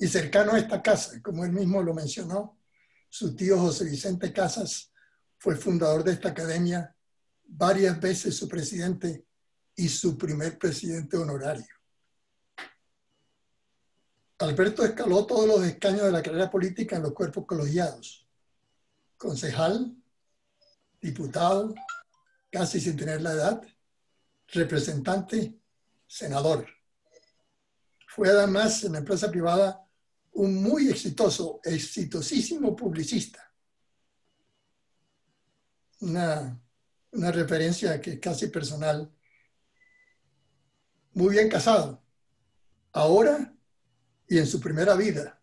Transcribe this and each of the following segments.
y cercano a esta casa, como él mismo lo mencionó. Su tío José Vicente Casas fue fundador de esta academia, varias veces su presidente y su primer presidente honorario. Alberto escaló todos los escaños de la carrera política en los cuerpos colegiados. Concejal, diputado, casi sin tener la edad, representante, senador. Fue además en la empresa privada un muy exitosísimo publicista. Una referencia que es casi personal. Muy bien casado, ahora y en su primera vida,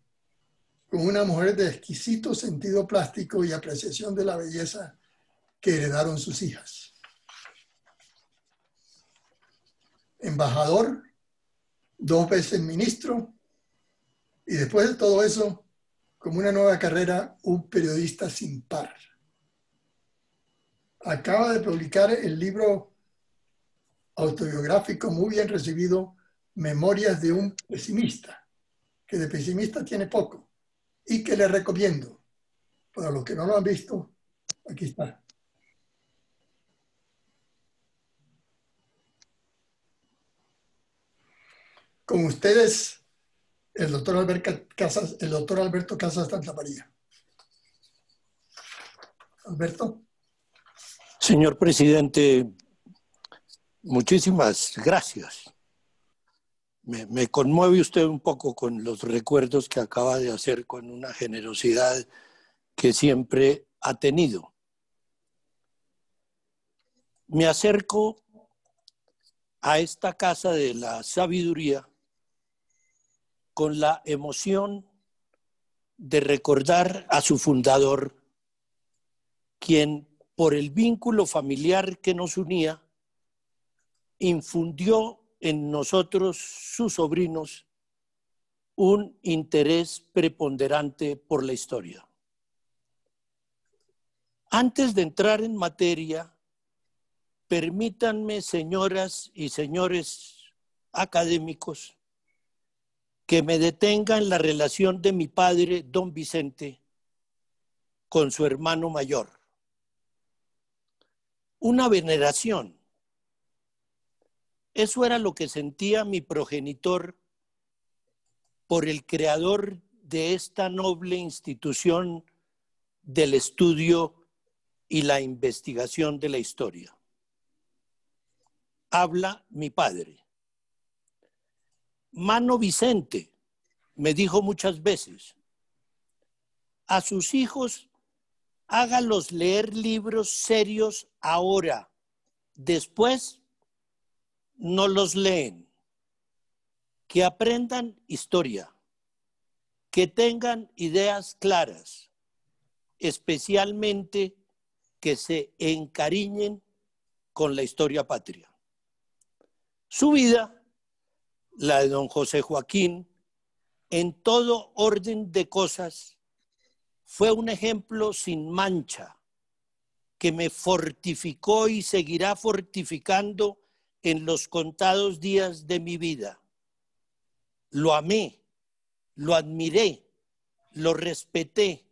con una mujer de exquisito sentido plástico y apreciación de la belleza que heredaron sus hijas. Embajador, 2 veces ministro, y después de todo eso, como una nueva carrera, un periodista sin par. Acaba de publicar el libro autobiográfico muy bien recibido, Memorias de un pesimista, que de pesimista tiene poco, y que le recomiendo. Para los que no lo han visto, aquí está. Con ustedes, el doctor Alberto Casas Santamaría. Alberto. Señor presidente, muchísimas gracias. Me conmueve usted un poco con los recuerdos que acaba de hacer, con una generosidad que siempre ha tenido. Me acerco a esta casa de la sabiduría con la emoción de recordar a su fundador, quien por el vínculo familiar que nos unía, infundió en nosotros, sus sobrinos, un interés preponderante por la historia. Antes de entrar en materia, permítanme, señoras y señores académicos, que me detenga en la relación de mi padre, don Vicente, con su hermano mayor. Una veneración. Eso era lo que sentía mi progenitor por el creador de esta noble institución del estudio y la investigación de la historia. Habla mi padre. Mano Vicente, me dijo muchas veces, a sus hijos hágalos leer libros serios ahora, después no los leen, que aprendan historia, que tengan ideas claras, especialmente que se encariñen con la historia patria. Su vida, la de don José Joaquín, en todo orden de cosas, fue un ejemplo sin mancha que me fortificó y seguirá fortificando en los contados días de mi vida. Lo amé, lo admiré, lo respeté,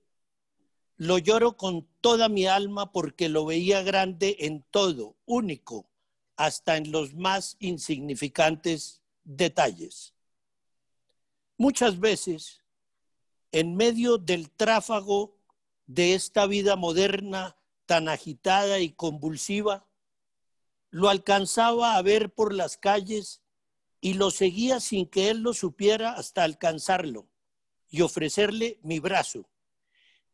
lo lloro con toda mi alma porque lo veía grande en todo, único, hasta en los más insignificantes detalles. Muchas veces, en medio del tráfago de esta vida moderna tan agitada y convulsiva, lo alcanzaba a ver por las calles y lo seguía sin que él lo supiera hasta alcanzarlo y ofrecerle mi brazo.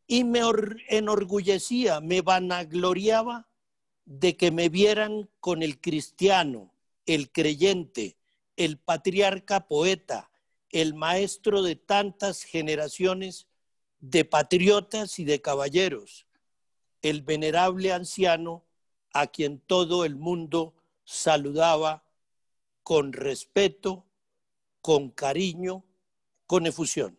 Y me enorgullecía, me vanagloriaba de que me vieran con el cristiano, el creyente, el patriarca poeta, el maestro de tantas generaciones de patriotas y de caballeros, el venerable anciano a quien todo el mundo saludaba con respeto, con cariño, con efusión.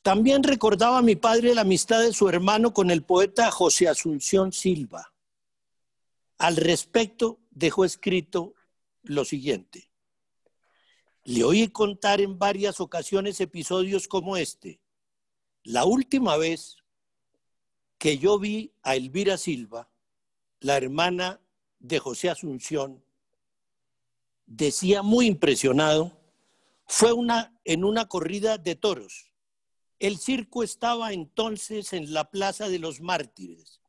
También recordaba a mi padre la amistad de su hermano con el poeta José Asunción Silva. Al respecto dejó escrito lo siguiente: Le oí contar en varias ocasiones episodios como este. La última vez que yo vi a Elvira Silva, la hermana de José Asunción, decía muy impresionado, fue en una corrida de toros. El circo estaba entonces en la Plaza de los Mártires.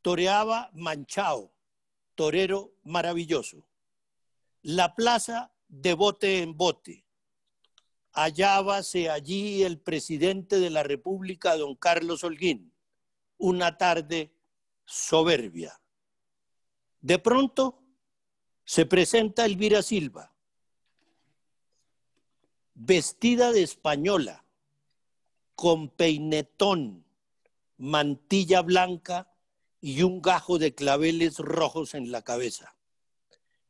Toreaba Manchao, torero maravilloso. La plaza de bote en bote. Hallábase allí el presidente de la República, don Carlos Holguín, una tarde soberbia. De pronto se presenta Elvira Silva, vestida de española, con peinetón, mantilla blanca y un gajo de claveles rojos en la cabeza.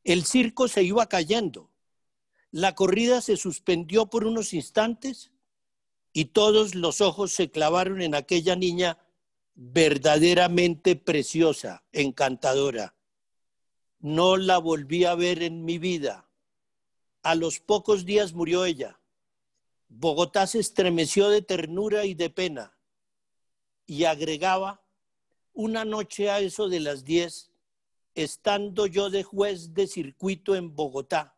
El circo se iba cayendo. La corrida se suspendió por unos instantes y todos los ojos se clavaron en aquella niña verdaderamente preciosa, encantadora. No la volví a ver en mi vida. A los pocos días murió ella. Bogotá se estremeció de ternura y de pena. Y agregaba, una noche a eso de las 10, estando yo de juez de circuito en Bogotá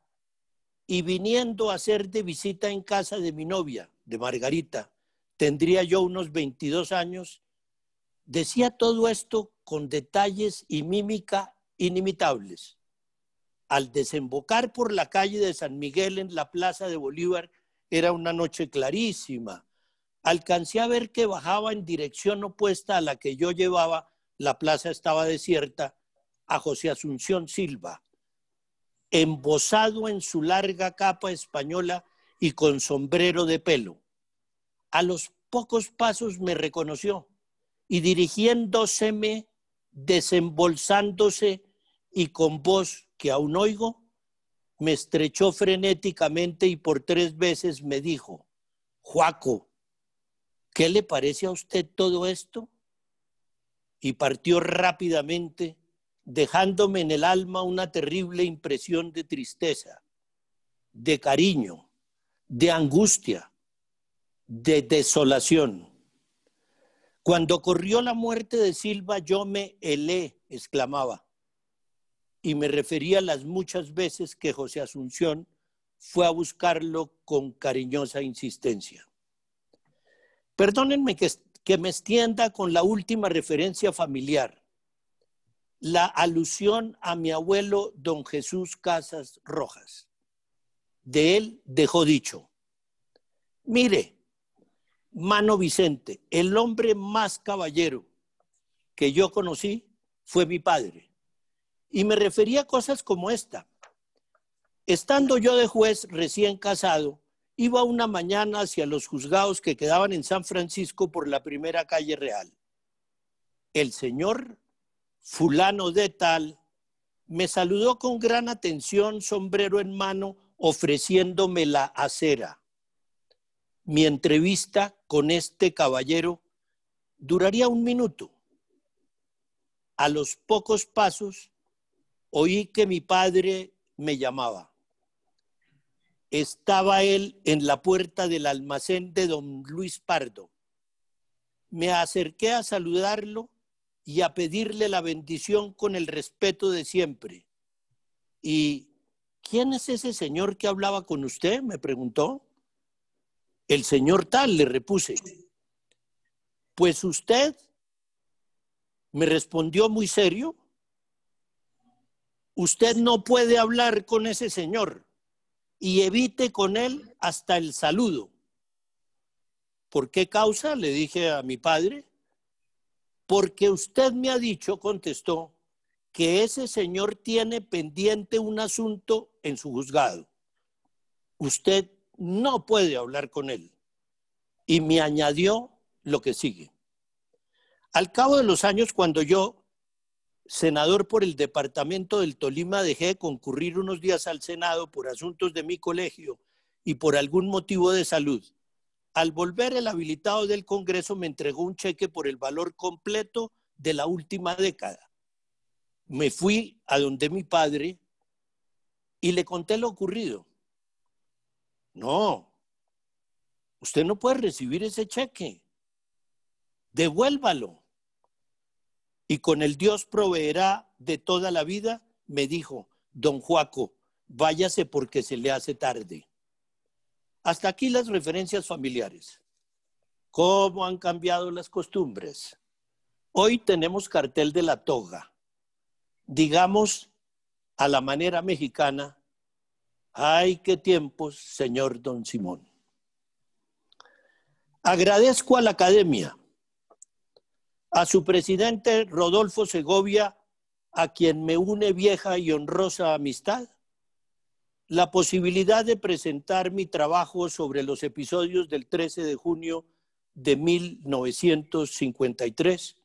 y viniendo a hacer de visita en casa de mi novia, de Margarita, tendría yo unos 22 años, decía todo esto con detalles y mímica inimitables. Al desembocar por la calle de San Miguel en la Plaza de Bolívar, era una noche clarísima. Alcancé a ver que bajaba en dirección opuesta a la que yo llevaba, la plaza estaba desierta, a José Asunción Silva, embozado en su larga capa española y con sombrero de pelo. A los pocos pasos me reconoció y dirigiéndoseme, desembolsándose y con voz que aún oigo, me estrechó frenéticamente y por 3 veces me dijo, Joaco, ¿qué le parece a usted todo esto? Y partió rápidamente, dejándome en el alma una terrible impresión de tristeza, de cariño, de angustia, de desolación. Cuando ocurrió la muerte de Silva, yo me helé, exclamaba, y me refería a las muchas veces que José Asunción fue a buscarlo con cariñosa insistencia. Perdónenme que me extienda con la última referencia familiar, la alusión a mi abuelo don Jesús Casas Rojas. De él dejó dicho, mire, Mano Vicente, el hombre más caballero que yo conocí fue mi padre. Y me refería a cosas como esta. Estando yo de juez recién casado, iba una mañana hacia los juzgados que quedaban en San Francisco por la primera calle real. El señor fulano de tal me saludó con gran atención, sombrero en mano, ofreciéndome la acera. Mi entrevista con este caballero duraría 1 minuto. A los pocos pasos oí que mi padre me llamaba. Estaba él en la puerta del almacén de don Luis Pardo. Me acerqué a saludarlo y a pedirle la bendición con el respeto de siempre. ¿Y quién es ese señor que hablaba con usted?, me preguntó. El señor tal, le repuse. Pues usted, me respondió muy serio, usted no puede hablar con ese señor y evite con él hasta el saludo. ¿Por qué causa?, le dije a mi padre. Porque usted me ha dicho, contestó, que ese señor tiene pendiente un asunto en su juzgado. Usted no puede hablar con él. Y me añadió lo que sigue. Al cabo de los años, cuando yo, senador por el departamento del Tolima, dejé de concurrir unos días al Senado por asuntos de mi colegio y por algún motivo de salud, al volver el habilitado del Congreso me entregó un cheque por el valor completo de la última década. Me fui a donde mi padre y le conté lo ocurrido. No, usted no puede recibir ese cheque. Devuélvalo. Y con el Dios proveerá de toda la vida, me dijo, don Joaco, váyase porque se le hace tarde. Hasta aquí las referencias familiares. ¿Cómo han cambiado las costumbres? Hoy tenemos cartel de la toga. Digamos a la manera mexicana, ¡ay, qué tiempos, señor don Simón! Agradezco a la academia, a su presidente Rodolfo Segovia, a quien me une vieja y honrosa amistad, la posibilidad de presentar mi trabajo sobre los episodios del 13 de junio de 1953,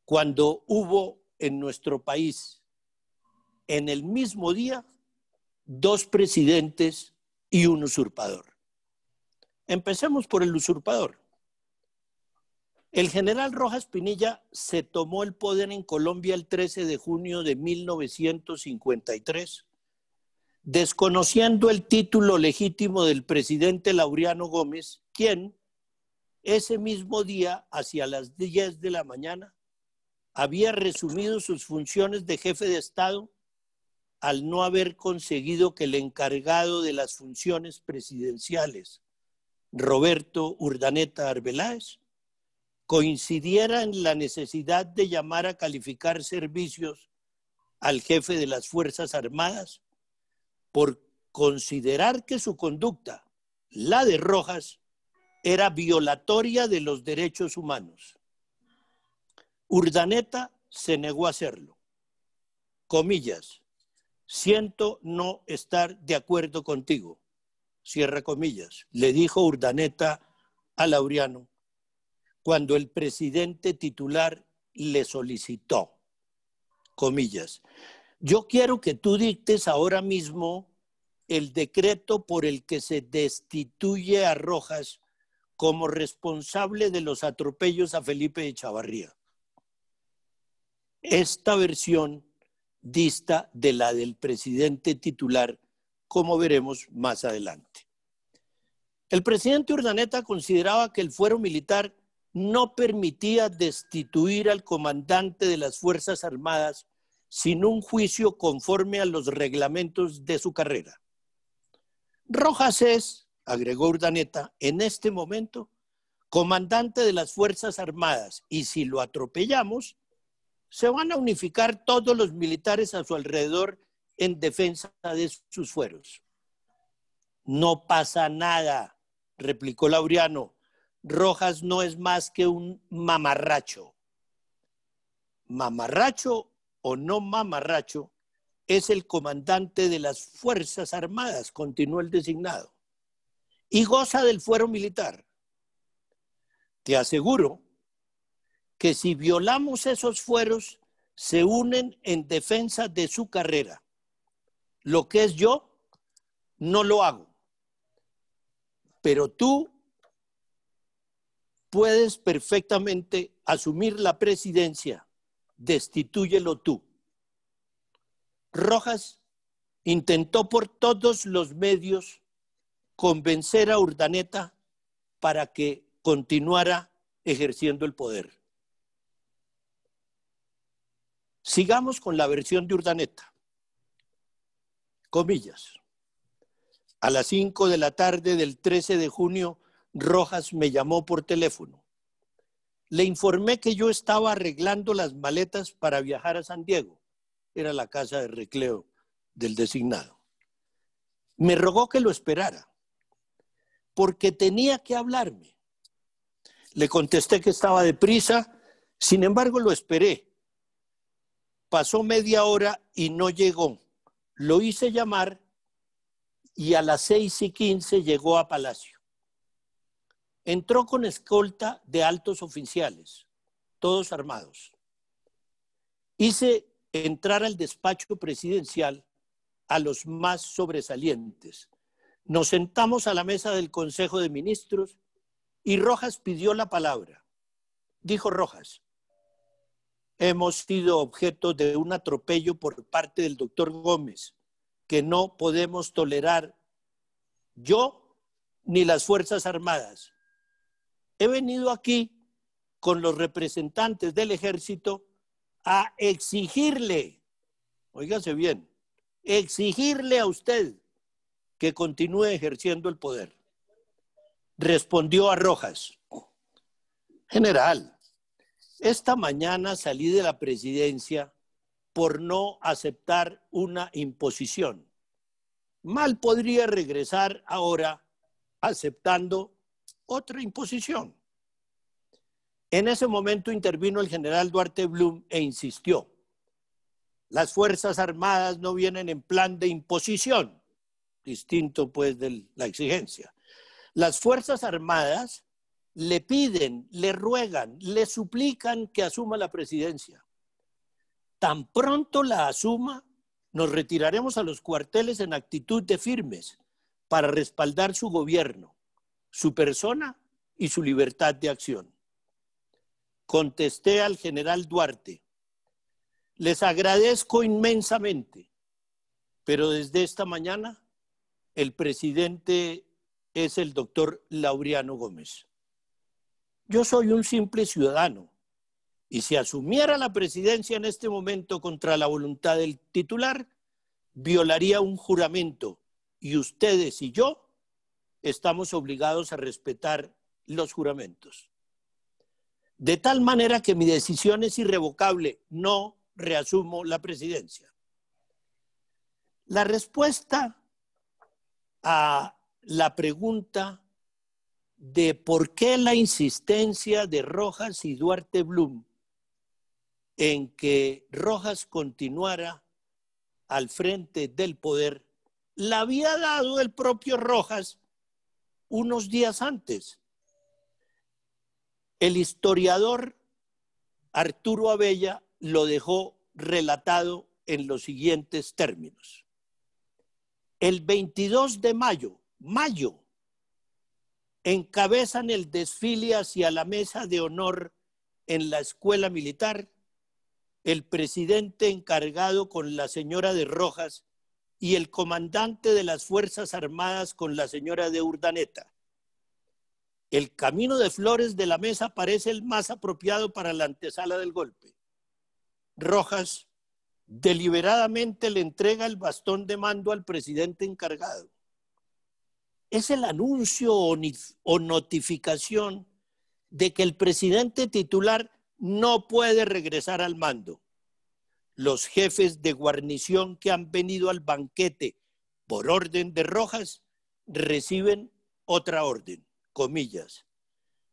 cuando hubo en nuestro país, en el mismo día, 2 presidentes y un usurpador. Empecemos por el usurpador. El general Rojas Pinilla se tomó el poder en Colombia el 13 de junio de 1953, desconociendo el título legítimo del presidente Laureano Gómez, quien ese mismo día, hacia las 10 de la mañana, había resumido sus funciones de jefe de Estado al no haber conseguido que el encargado de las funciones presidenciales, Roberto Urdaneta Arbeláez, coincidiera en la necesidad de llamar a calificar servicios al jefe de las Fuerzas Armadas por considerar que su conducta, la de Rojas, era violatoria de los derechos humanos. Urdaneta se negó a hacerlo. Comillas, siento no estar de acuerdo contigo. Cierra comillas. Le dijo Urdaneta a Laureano cuando el presidente titular le solicitó. Comillas. Yo quiero que tú dictes ahora mismo el decreto por el que se destituye a Rojas como responsable de los atropellos a Felipe Echavarría. Esta versión dista de la del presidente titular, como veremos más adelante. El presidente Urdaneta consideraba que el fuero militar no permitía destituir al comandante de las Fuerzas Armadas sin un juicio conforme a los reglamentos de su carrera. Rojas es, agregó Urdaneta, en este momento, comandante de las Fuerzas Armadas y si lo atropellamos, se van a unificar todos los militares a su alrededor en defensa de sus fueros. No pasa nada, replicó Laureano. Rojas no es más que un mamarracho. Mamarracho o no mamarracho es el comandante de las Fuerzas Armadas, continuó el designado, y goza del fuero militar. Te aseguro que si violamos esos fueros, se unen en defensa de su carrera. Lo que es yo, no lo hago. Pero tú puedes perfectamente asumir la presidencia. Destitúyelo tú. Rojas intentó por todos los medios convencer a Urdaneta para que continuara ejerciendo el poder. Sigamos con la versión de Urdaneta. Comillas. A las 5 de la tarde del 13 de junio, Rojas me llamó por teléfono. Le informé que yo estaba arreglando las maletas para viajar a San Diego. Era la casa de recreo del designado. Me rogó que lo esperara, porque tenía que hablarme. Le contesté que estaba deprisa, sin embargo lo esperé. Pasó media hora y no llegó. Lo hice llamar y a las 6:15 llegó a Palacio. Entró con escolta de altos oficiales, todos armados. Hice entrar al despacho presidencial a los más sobresalientes. Nos sentamos a la mesa del Consejo de Ministros y Rojas pidió la palabra. Dijo Rojas: hemos sido objeto de un atropello por parte del doctor Gómez que no podemos tolerar yo ni las Fuerzas Armadas. He venido aquí con los representantes del ejército a exigirle, óigase bien, exigirle a usted que continúe ejerciendo el poder. Respondió a Rojas: general, esta mañana salí de la presidencia por no aceptar una imposición. Mal podría regresar ahora aceptando otra imposición. En ese momento intervino el general Duarte Blum e insistió: las Fuerzas Armadas no vienen en plan de imposición, distinto pues de la exigencia. Las Fuerzas Armadas le piden, le ruegan, le suplican que asuma la presidencia. Tan pronto la asuma, nos retiraremos a los cuarteles en actitud de firmes para respaldar su gobierno, su persona y su libertad de acción. Contesté al general Duarte: les agradezco inmensamente, pero desde esta mañana el presidente es el doctor Laureano Gómez. Yo soy un simple ciudadano y si asumiera la presidencia en este momento contra la voluntad del titular, violaría un juramento y ustedes y yo estamos obligados a respetar los juramentos. De tal manera que mi decisión es irrevocable, no reasumo la presidencia. La respuesta a la pregunta de por qué la insistencia de Rojas y Duarte Blum en que Rojas continuara al frente del poder, la había dado el propio Rojas unos días antes. El historiador Arturo Abella lo dejó relatado en los siguientes términos. El 22 de mayo, encabezan el desfile hacia la mesa de honor en la escuela militar el presidente encargado con la señora de Rojas y el comandante de las Fuerzas Armadas con la señora de Urdaneta. El camino de flores de la mesa parece el más apropiado para la antesala del golpe. Rojas deliberadamente le entrega el bastón de mando al presidente encargado. Es el anuncio o notificación de que el presidente titular no puede regresar al mando. Los jefes de guarnición que han venido al banquete por orden de Rojas reciben otra orden, comillas.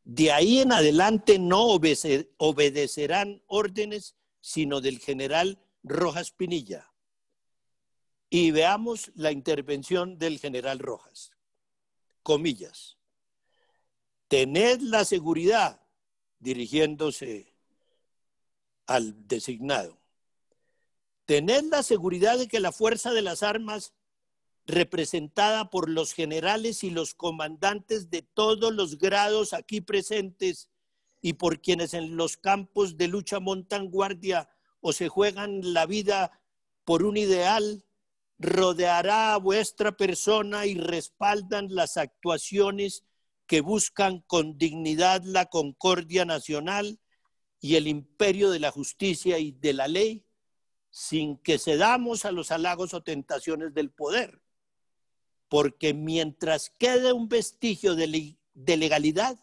De ahí en adelante no obedecerán órdenes sino del general Rojas Pinilla. Y veamos la intervención del general Rojas. Comillas. Tened la seguridad, dirigiéndose al designado, tened la seguridad de que la fuerza de las armas, representada por los generales y los comandantes de todos los grados aquí presentes y por quienes en los campos de lucha montan guardia o se juegan la vida por un ideal, rodeará a vuestra persona y respaldan las actuaciones que buscan con dignidad la concordia nacional y el imperio de la justicia y de la ley, sin que cedamos a los halagos o tentaciones del poder. Porque mientras quede un vestigio de legalidad,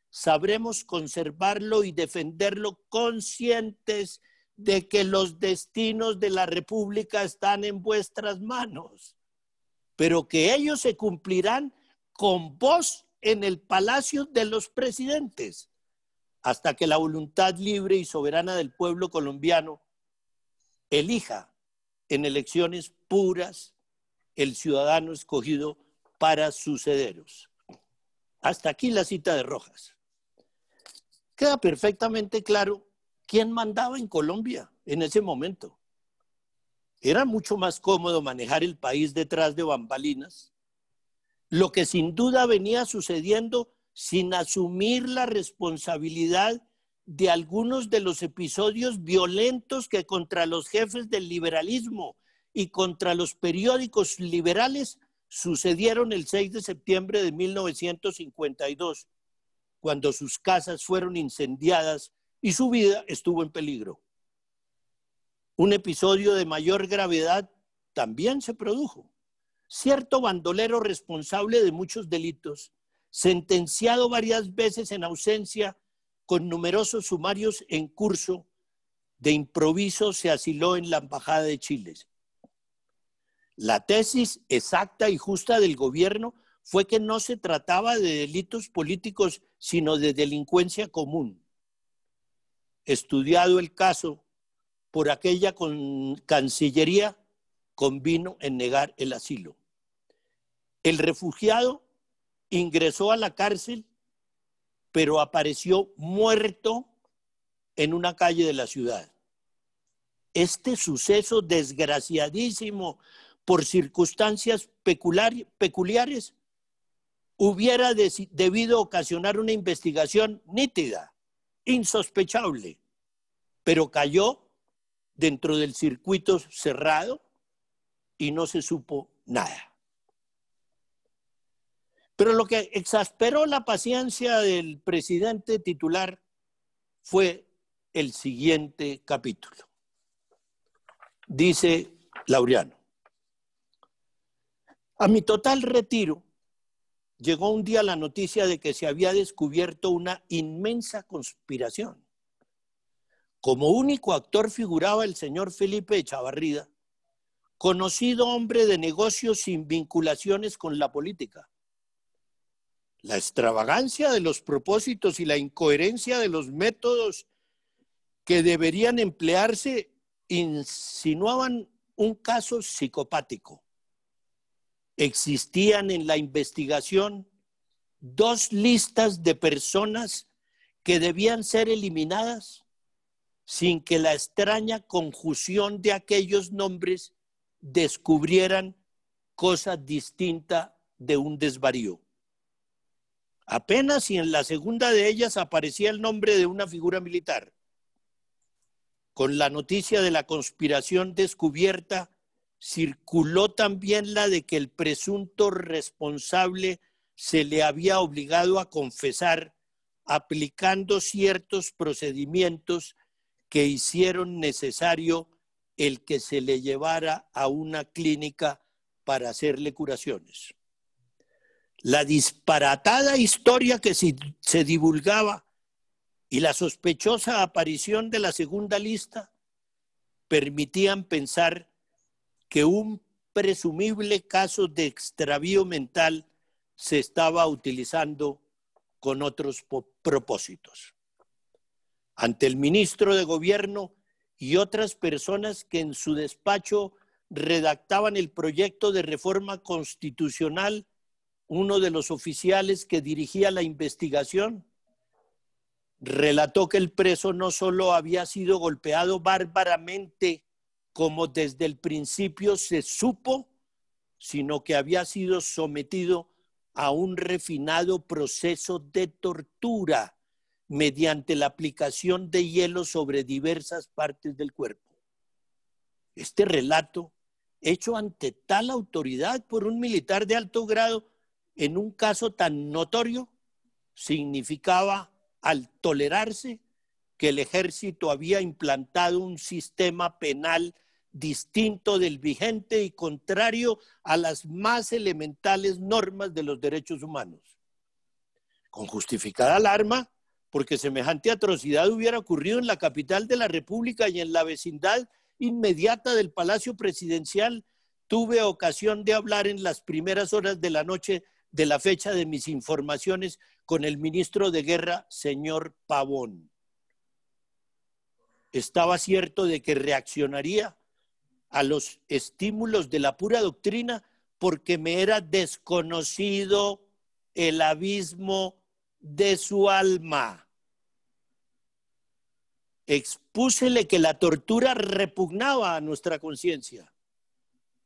sabremos conservarlo y defenderlo conscientes de que los destinos de la República están en vuestras manos, pero que ellos se cumplirán con vos en el palacio de los presidentes, hasta que la voluntad libre y soberana del pueblo colombiano elija en elecciones puras el ciudadano escogido para sucederos. Hasta aquí la cita de Rojas. Queda perfectamente claro quién mandaba en Colombia en ese momento. Era mucho más cómodo manejar el país detrás de bambalinas, lo que sin duda venía sucediendo sin asumir la responsabilidad de algunos de los episodios violentos que contra los jefes del liberalismo y contra los periódicos liberales sucedieron el 6 de septiembre de 1952, cuando sus casas fueron incendiadas y su vida estuvo en peligro. Un episodio de mayor gravedad también se produjo. Cierto bandolero responsable de muchos delitos, sentenciado varias veces en ausencia, con numerosos sumarios en curso, de improviso se asiló en la Embajada de Chile. La tesis exacta y justa del gobierno fue que no se trataba de delitos políticos, sino de delincuencia común. Estudiado el caso por aquella Cancillería, convino en negar el asilo. El refugiado ingresó a la cárcel, pero apareció muerto en una calle de la ciudad. Este suceso desgraciadísimo por circunstancias peculiares hubiera debido ocasionar una investigación nítida, insospechable, pero cayó dentro del circuito cerrado y no se supo nada. Pero lo que exasperó la paciencia del presidente titular fue el siguiente capítulo. Dice Laureano: a mi total retiro llegó un día la noticia de que se había descubierto una inmensa conspiración. Como único actor figuraba el señor Felipe Echavarría, conocido hombre de negocios sin vinculaciones con la política. La extravagancia de los propósitos y la incoherencia de los métodos que deberían emplearse insinuaban un caso psicopático. Existían en la investigación 2 listas de personas que debían ser eliminadas sin que la extraña conjunción de aquellos nombres descubrieran cosa distinta de un desvarío. Apenas si en la segunda de ellas aparecía el nombre de una figura militar. Con la noticia de la conspiración descubierta, circuló también la de que el presunto responsable se le había obligado a confesar aplicando ciertos procedimientos que hicieron necesario el que se le llevara a una clínica para hacerle curaciones. La disparatada historia que se divulgaba y la sospechosa aparición de la segunda lista permitían pensar que un presumible caso de extravío mental se estaba utilizando con otros propósitos. Ante el ministro de Gobierno y otras personas que en su despacho redactaban el proyecto de reforma constitucional, uno de los oficiales que dirigía la investigación relató que el preso no solo había sido golpeado bárbaramente, como desde el principio se supo, sino que había sido sometido a un refinado proceso de tortura mediante la aplicación de hielo sobre diversas partes del cuerpo. Este relato, hecho ante tal autoridad por un militar de alto grado en un caso tan notorio, significaba, al tolerarse, que el ejército había implantado un sistema penal distinto del vigente y contrario a las más elementales normas de los derechos humanos. Con justificada alarma, porque semejante atrocidad hubiera ocurrido en la capital de la República y en la vecindad inmediata del Palacio Presidencial, tuve ocasión de hablar en las primeras horas de la noche de la fecha de mis informaciones con el ministro de Guerra, señor Pavón. Estaba cierto de que reaccionaría a los estímulos de la pura doctrina porque me era desconocido el abismo de su alma. Expúsele que la tortura repugnaba a nuestra conciencia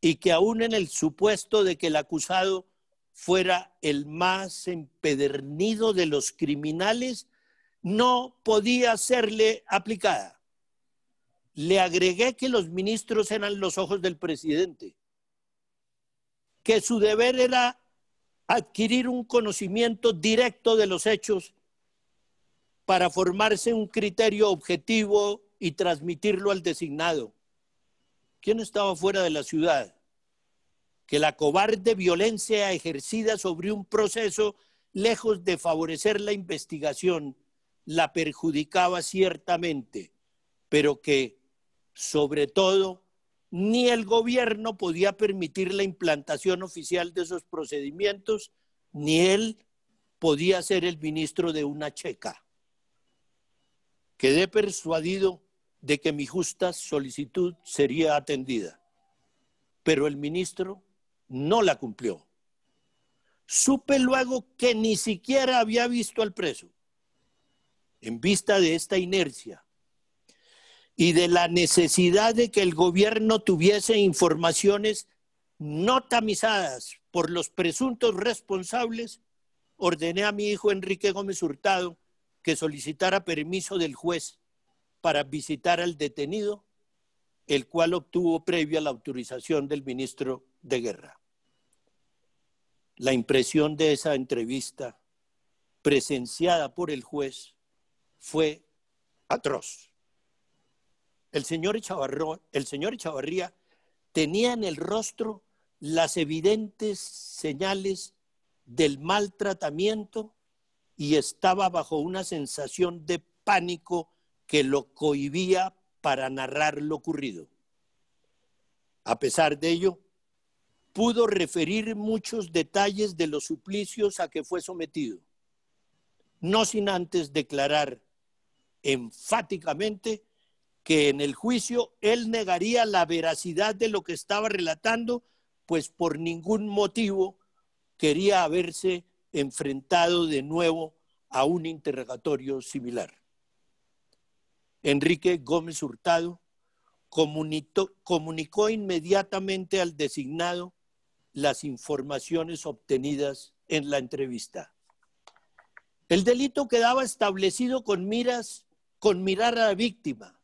y que aún en el supuesto de que el acusado fuera el más empedernido de los criminales, no podía serle aplicada. Le agregué que los ministros eran los ojos del presidente que su deber era adquirir un conocimiento directo de los hechos para formarse un criterio objetivo y transmitirlo al designado. ¿Quién estaba fuera de la ciudad? Que la cobarde violencia ejercida sobre un proceso, lejos de favorecer la investigación, la perjudicaba ciertamente, pero que, sobre todo, ni el gobierno podía permitir la implantación oficial de esos procedimientos, ni él podía ser el ministro de una checa. Quedé persuadido de que mi justa solicitud sería atendida, pero el ministro no la cumplió. Supe luego que ni siquiera había visto al preso. En vista de esta inercia y de la necesidad de que el gobierno tuviese informaciones no tamizadas por los presuntos responsables, ordené a mi hijo Enrique Gómez Hurtado que solicitara permiso del juez para visitar al detenido, el cual obtuvo previa la autorización del ministro de Guerra. La impresión de esa entrevista presenciada por el juez fue atroz. El señor Echavarría tenía en el rostro las evidentes señales del maltratamiento y estaba bajo una sensación de pánico que lo cohibía para narrar lo ocurrido. A pesar de ello, pudo referir muchos detalles de los suplicios a que fue sometido, no sin antes declarar enfáticamente que en el juicio él negaría la veracidad de lo que estaba relatando, pues por ningún motivo quería haberse enfrentado de nuevo a un interrogatorio similar. Enrique Gómez Hurtado comunicó inmediatamente al designado las informaciones obtenidas en la entrevista. El delito quedaba establecido con mirar a la víctima,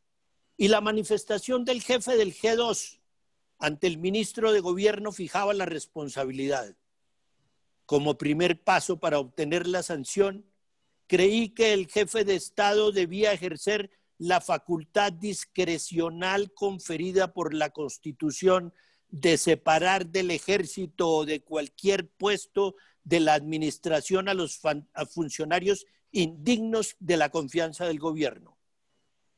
y la manifestación del jefe del G2 ante el ministro de Gobierno fijaba la responsabilidad. Como primer paso para obtener la sanción, creí que el jefe de Estado debía ejercer la facultad discrecional conferida por la Constitución de separar del ejército o de cualquier puesto de la administración a funcionarios indignos de la confianza del gobierno.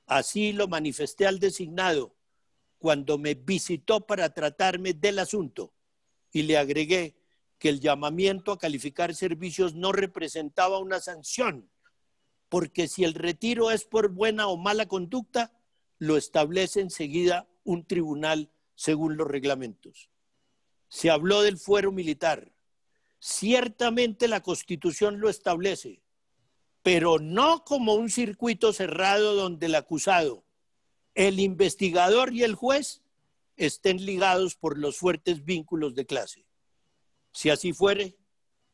Así lo manifesté al designado cuando me visitó para tratarme del asunto y le agregué que el llamamiento a calificar servicios no representaba una sanción, porque si el retiro es por buena o mala conducta, lo establece enseguida un tribunal según los reglamentos. Se habló del fuero militar. Ciertamente la Constitución lo establece, pero no como un circuito cerrado donde el acusado, el investigador y el juez estén ligados por los fuertes vínculos de clase. Si así fuere,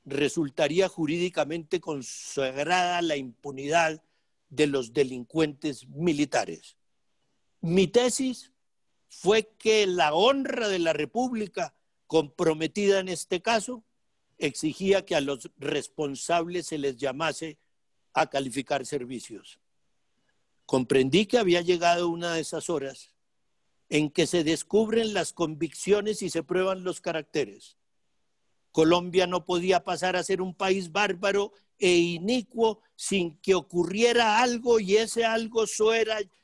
resultaría jurídicamente consagrada la impunidad de los delincuentes militares. Mi tesis fue que la honra de la República, comprometida en este caso, exigía que a los responsables se les llamase a calificar servicios. Comprendí que había llegado una de esas horas en que se descubren las convicciones y se prueban los caracteres. Colombia no podía pasar a ser un país bárbaro e inicuo sin que ocurriera algo, y ese algo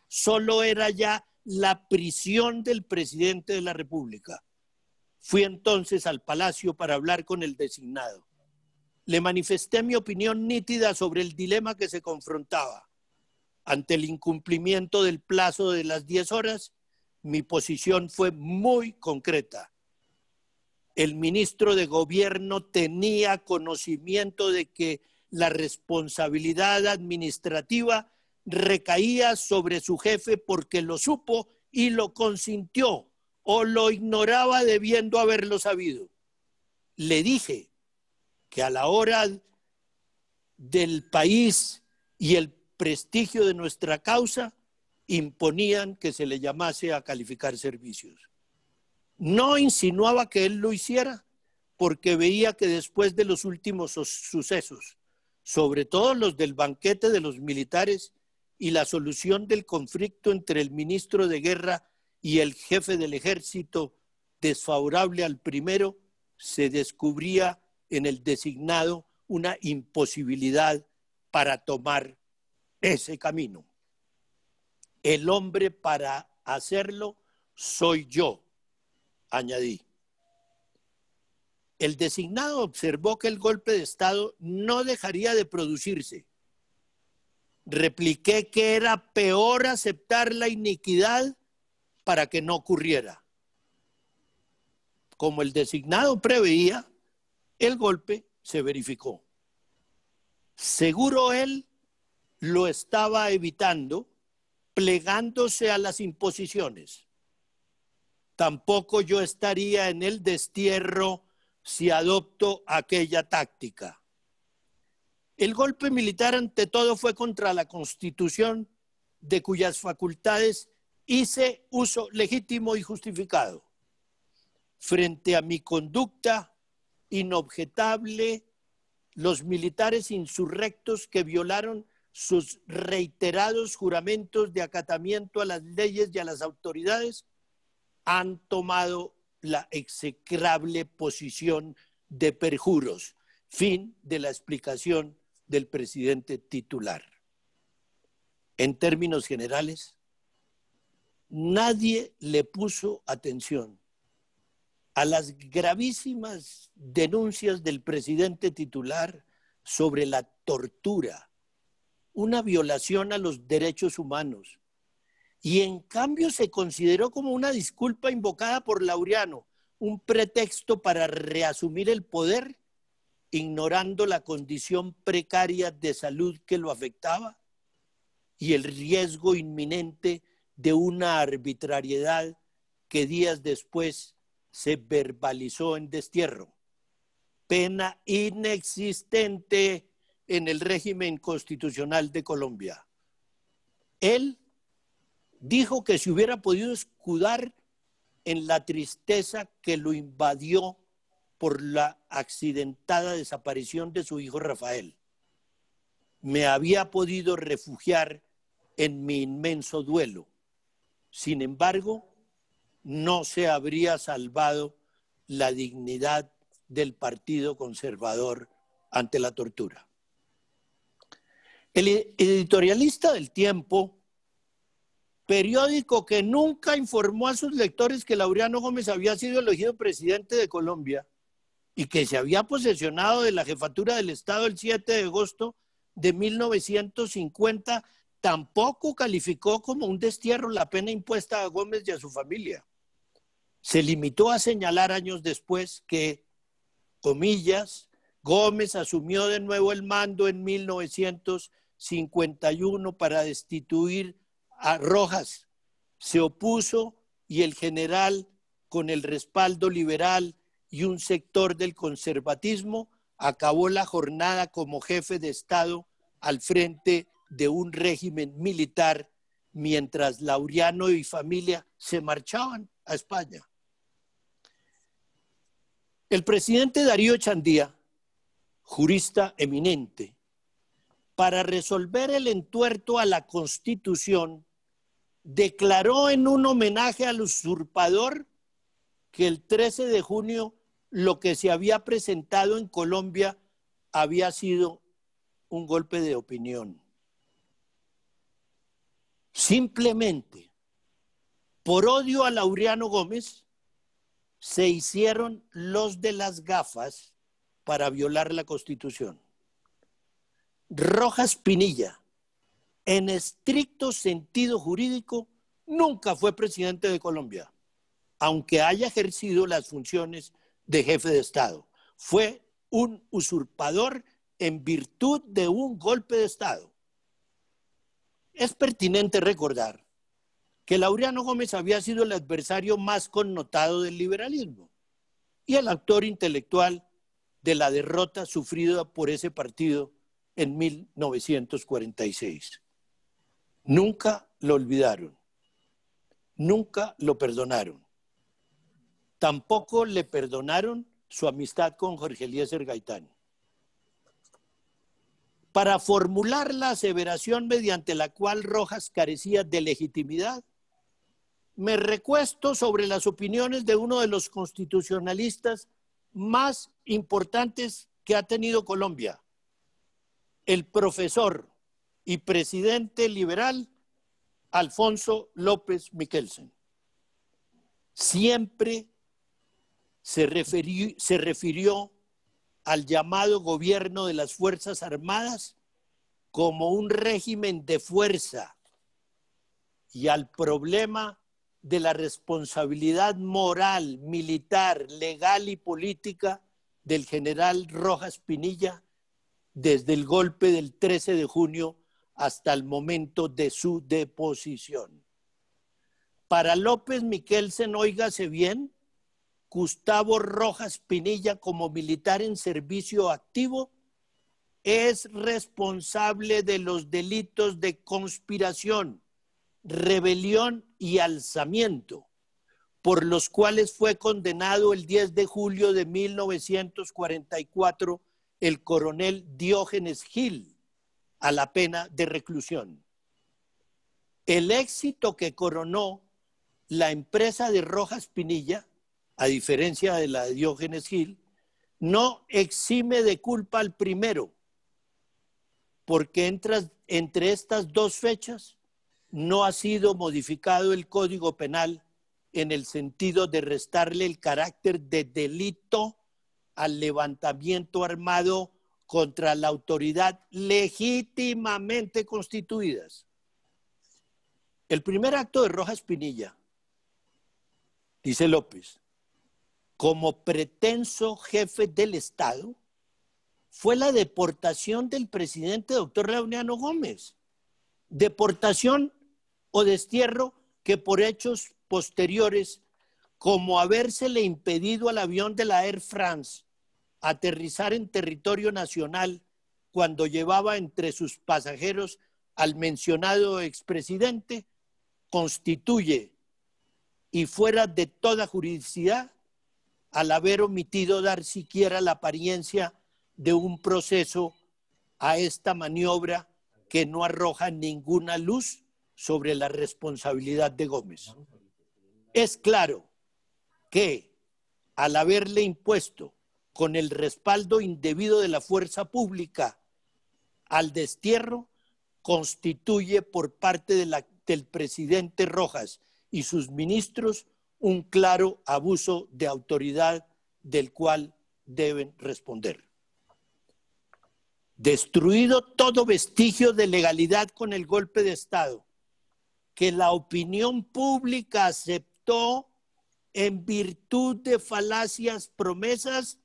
solo era ya la prisión del presidente de la República. Fui entonces al palacio para hablar con el designado. Le manifesté mi opinión nítida sobre el dilema que se confrontaba. Ante el incumplimiento del plazo de las 10 horas, mi posición fue muy concreta. El ministro de Gobierno tenía conocimiento de que la responsabilidad administrativa recaía sobre su jefe porque lo supo y lo consintió, o lo ignoraba debiendo haberlo sabido. Le dije que a la hora del país y el prestigio de nuestra causa imponían que se le llamase a calificar servicios. No insinuaba que él lo hiciera, porque veía que después de los últimos sucesos, sobre todo los del banquete de los militares y la solución del conflicto entre el ministro de Guerra y el jefe del ejército, desfavorable al primero, se descubría en el designado una imposibilidad para tomar ese camino. El hombre para hacerlo soy yo, añadí. El designado observó que el golpe de Estado no dejaría de producirse. Repliqué que era peor aceptar la iniquidad para que no ocurriera. Como el designado preveía, el golpe se verificó. Seguro él lo estaba evitando, plegándose a las imposiciones. Tampoco yo estaría en el destierro si adopto aquella táctica. El golpe militar ante todo fue contra la Constitución, de cuyas facultades hice uso legítimo y justificado. Frente a mi conducta inobjetable, los militares insurrectos que violaron sus reiterados juramentos de acatamiento a las leyes y a las autoridades han tomado la execrable posición de perjuros. Fin de la explicación del presidente titular. En términos generales, nadie le puso atención a las gravísimas denuncias del presidente titular sobre la tortura, una violación a los derechos humanos, y en cambio se consideró como una disculpa invocada por Laureano, un pretexto para reasumir el poder, ignorando la condición precaria de salud que lo afectaba y el riesgo inminente de una arbitrariedad que días después se verbalizó en destierro, pena inexistente en el régimen constitucional de Colombia. Él dijo que se hubiera podido escudar en la tristeza que lo invadió por la accidentada desaparición de su hijo Rafael. Me había podido refugiar en mi inmenso duelo. Sin embargo, no se habría salvado la dignidad del Partido Conservador ante la tortura. El editorialista del Tiempo, periódico que nunca informó a sus lectores que Laureano Gómez había sido elegido presidente de Colombia y que se había posesionado de la jefatura del Estado el 7 de agosto de 1950, tampoco calificó como un destierro la pena impuesta a Gómez y a su familia. Se limitó a señalar años después que, comillas, Gómez asumió de nuevo el mando en 1951 para destituir a Rojas. Se opuso y el general, con el respaldo liberal y un sector del conservatismo, acabó la jornada como jefe de Estado al frente de un régimen militar, mientras Laureano y familia se marchaban a España. El presidente Darío Chandía, jurista eminente, para resolver el entuerto a la Constitución, declaró en un homenaje al usurpador que el 13 de junio lo que se había presentado en Colombia había sido un golpe de opinión. Simplemente, por odio a Laureano Gómez, se hicieron los de las gafas para violar la Constitución. Rojas Pinilla, en estricto sentido jurídico, nunca fue presidente de Colombia, aunque haya ejercido las funciones de jefe de Estado. Fue un usurpador en virtud de un golpe de Estado. Es pertinente recordar que Laureano Gómez había sido el adversario más connotado del liberalismo y el actor intelectual de la derrota sufrida por ese partido en 1946. Nunca lo olvidaron, nunca lo perdonaron. Tampoco le perdonaron su amistad con Jorge Eliezer Gaitán. Para formular la aseveración mediante la cual Rojas carecía de legitimidad, me recuesto sobre las opiniones de uno de los constitucionalistas más importantes que ha tenido Colombia, el profesor y presidente liberal Alfonso López Michelsen. Siempre se refirió al llamado gobierno de las Fuerzas Armadas como un régimen de fuerza y al problema de la responsabilidad moral, militar, legal y política del general Rojas Pinilla desde el golpe del 13 de junio hasta el momento de su deposición. Para López Michelsen, óigase bien, Gustavo Rojas Pinilla, como militar en servicio activo, es responsable de los delitos de conspiración, rebelión y alzamiento, por los cuales fue condenado el 10 de julio de 1944 el coronel Diógenes Gil a la pena de reclusión. El éxito que coronó la empresa de Rojas Pinilla, a diferencia de la de Diógenes Gil, no exime de culpa al primero, porque entre estas dos fechas no ha sido modificado el Código Penal en el sentido de restarle el carácter de delito al levantamiento armado contra la autoridad legítimamente constituidas. El primer acto de Rojas Pinilla, dice López, como pretenso jefe del Estado, fue la deportación del presidente doctor Laureano Gómez. Deportación o destierro que por hechos posteriores, como habérsele impedido al avión de la Air France aterrizar en territorio nacional cuando llevaba entre sus pasajeros al mencionado expresidente, constituye y fuera de toda juridicidad al haber omitido dar siquiera la apariencia de un proceso a esta maniobra que no arroja ninguna luz sobre la responsabilidad de Gómez. Es claro que al haberle impuesto con el respaldo indebido de la fuerza pública al destierro, constituye por parte del presidente Rojas y sus ministros un claro abuso de autoridad del cual deben responder. Destruido todo vestigio de legalidad con el golpe de Estado, que la opinión pública aceptó en virtud de falacias promesas,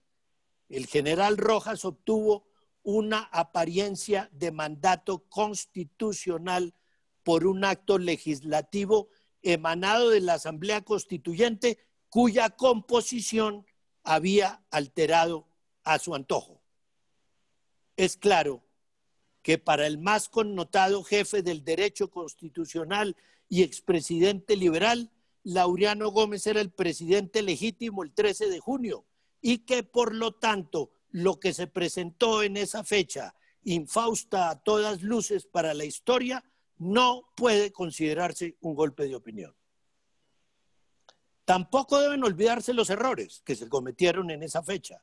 el general Rojas obtuvo una apariencia de mandato constitucional por un acto legislativo emanado de la Asamblea Constituyente, cuya composición había alterado a su antojo. Es claro que para el más connotado jefe del derecho constitucional y expresidente liberal, Laureano Gómez era el presidente legítimo el 13 de junio y que por lo tanto lo que se presentó en esa fecha, infausta a todas luces para la historia, no puede considerarse un golpe de opinión. Tampoco deben olvidarse los errores que se cometieron en esa fecha.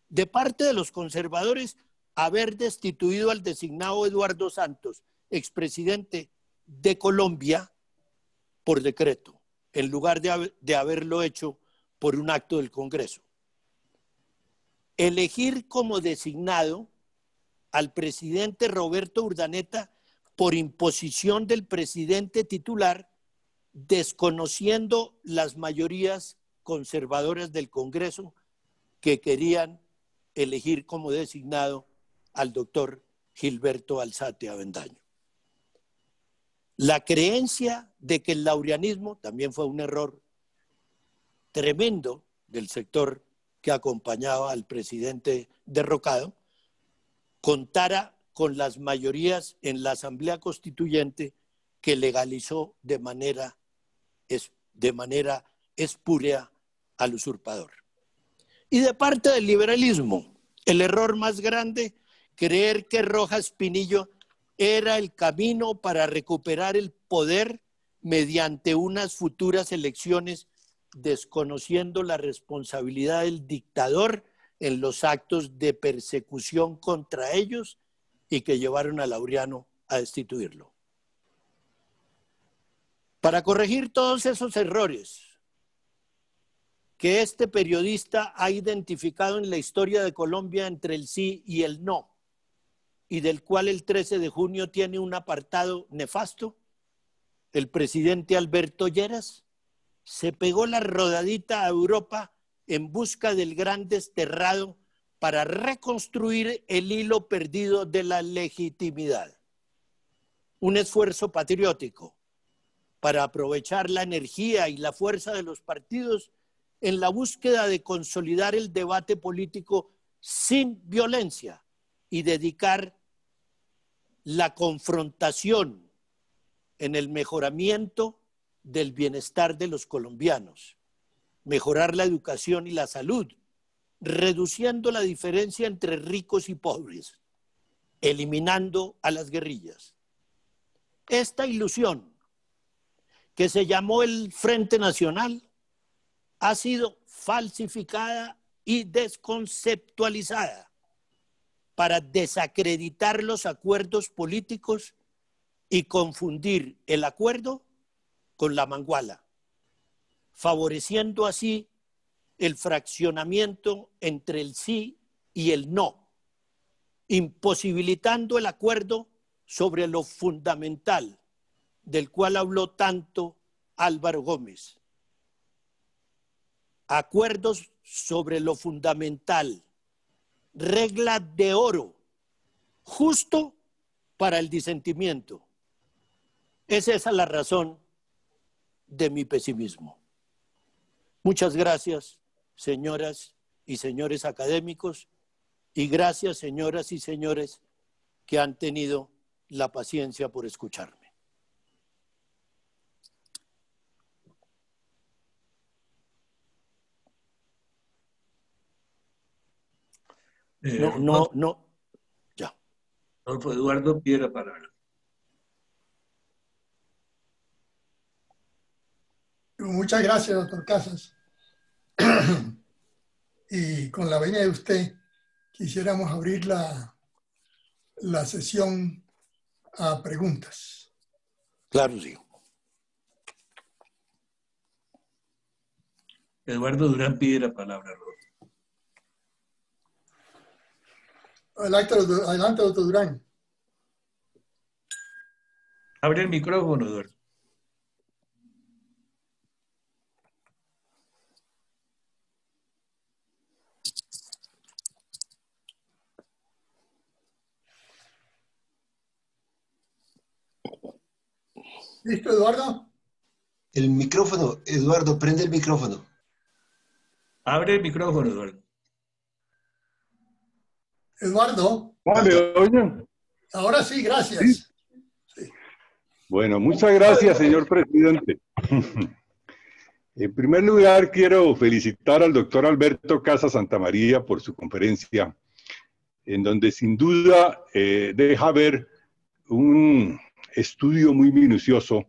De parte de los conservadores, haber destituido al designado Eduardo Santos, expresidente de Colombia, por decreto, en lugar de haberlo hecho por un acto del Congreso. Elegir como designado al presidente Roberto Urdaneta por imposición del presidente titular, desconociendo las mayorías conservadoras del Congreso que querían elegir como designado al doctor Gilberto Alzate Avendaño. La creencia de que el laureanismo también fue un error tremendo del sector que acompañaba al presidente derrocado, contara con las mayorías en la Asamblea Constituyente que legalizó de manera espúrea al usurpador. Y de parte del liberalismo, el error más grande, creer que Rojas Pinillo era el camino para recuperar el poder mediante unas futuras elecciones, desconociendo la responsabilidad del dictador en los actos de persecución contra ellos y que llevaron a Laureano a destituirlo. Para corregir todos esos errores que este periodista ha identificado en la historia de Colombia entre el sí y el no, y del cual el 13 de junio tiene un apartado nefasto, el presidente Alberto Lleras se pegó la rodadita a Europa en busca del gran desterrado para reconstruir el hilo perdido de la legitimidad. Un esfuerzo patriótico para aprovechar la energía y la fuerza de los partidos en la búsqueda de consolidar el debate político sin violencia y dedicar la confrontación en el mejoramiento del bienestar de los colombianos, mejorar la educación y la salud, reduciendo la diferencia entre ricos y pobres, eliminando a las guerrillas. Esta ilusión, que se llamó el Frente Nacional, ha sido falsificada y desconceptualizada para desacreditar los acuerdos políticos y confundir el acuerdo con la manguala, favoreciendo así el fraccionamiento entre el sí y el no, imposibilitando el acuerdo sobre lo fundamental, del cual habló tanto Álvaro Gómez. Acuerdos sobre lo fundamental, regla de oro, justo para el disentimiento. Es esa la razón de mi pesimismo. Muchas gracias, señoras y señores académicos, y gracias, señoras y señores, que han tenido la paciencia por escucharme. No. Ya. Rodolfo Eduardo pide la palabra. Muchas gracias, doctor Casas. Y con la venia de usted, quisiéramos abrir la sesión a preguntas. Claro, sí. Eduardo Durán pide la palabra, Rodolfo. Adelante, doctor Durán. Abre el micrófono, Eduardo. ¿Listo, Eduardo? El micrófono, Eduardo, prende el micrófono. Abre el micrófono, Eduardo. Eduardo. ¿Me oyen? Ahora sí, gracias. Sí. Bueno, muchas gracias, señor presidente. En primer lugar, quiero felicitar al doctor Alberto Casas Santamaría por su conferencia, en donde sin duda deja ver un estudio muy minucioso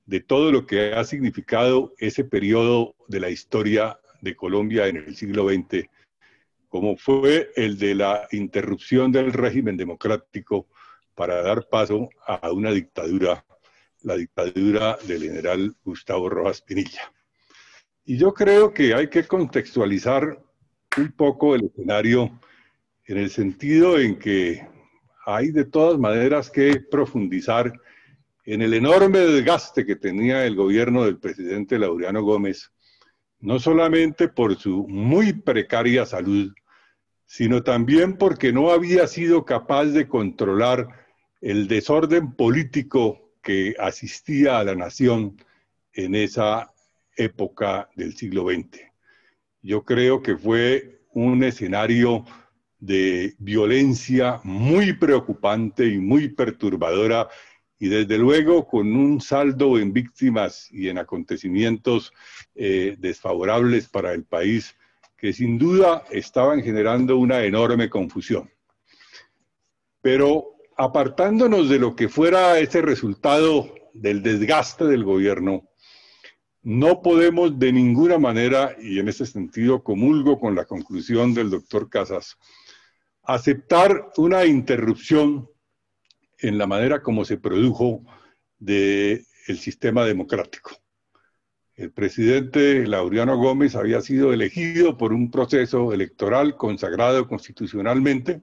de todo lo que ha significado ese periodo de la historia de Colombia en el siglo XX, como fue el de la interrupción del régimen democrático para dar paso a una dictadura, la dictadura del general Gustavo Rojas Pinilla. Y yo creo que hay que contextualizar un poco el escenario en el sentido en que hay de todas maneras que profundizar en el enorme desgaste que tenía el gobierno del presidente Laureano Gómez, no solamente por su muy precaria salud, sino también porque no había sido capaz de controlar el desorden político que asistía a la nación en esa época del siglo XX. Yo creo que fue un escenario de violencia muy preocupante y muy perturbadora, y desde luego con un saldo en víctimas y en acontecimientos desfavorables para el país que sin duda estaban generando una enorme confusión. Pero apartándonos de lo que fuera ese resultado del desgaste del gobierno, no podemos de ninguna manera, y en ese sentido comulgo con la conclusión del doctor Casas, aceptar una interrupción en la manera como se produjo del sistema democrático. El presidente Laureano Gómez había sido elegido por un proceso electoral consagrado constitucionalmente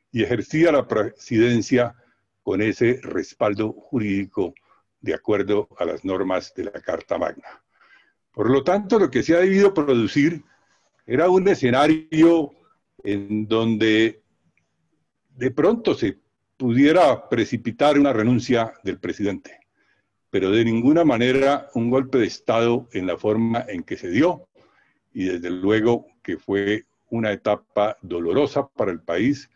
y ejercía la presidencia con ese respaldo jurídico de acuerdo a las normas de la Carta Magna. Por lo tanto, lo que se ha debido producir era un escenario en donde de pronto se pudiera precipitar una renuncia del presidente, pero de ninguna manera un golpe de Estado en la forma en que se dio, y desde luego que fue una etapa dolorosa para el país,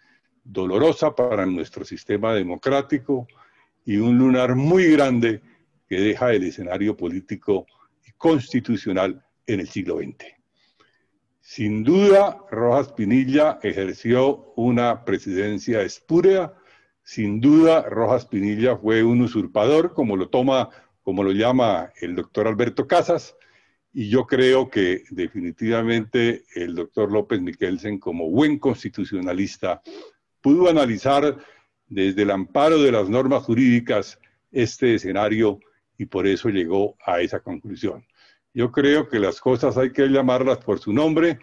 dolorosa para nuestro sistema democrático y un lunar muy grande que deja el escenario político y constitucional en el siglo XX. Sin duda, Rojas Pinilla ejerció una presidencia espúrea. Sin duda, Rojas Pinilla fue un usurpador, como lo llama el doctor Alberto Casas, y yo creo que definitivamente el doctor López Michelsen, como buen constitucionalista, pudo analizar desde el amparo de las normas jurídicas este escenario y por eso llegó a esa conclusión. Yo creo que las cosas hay que llamarlas por su nombre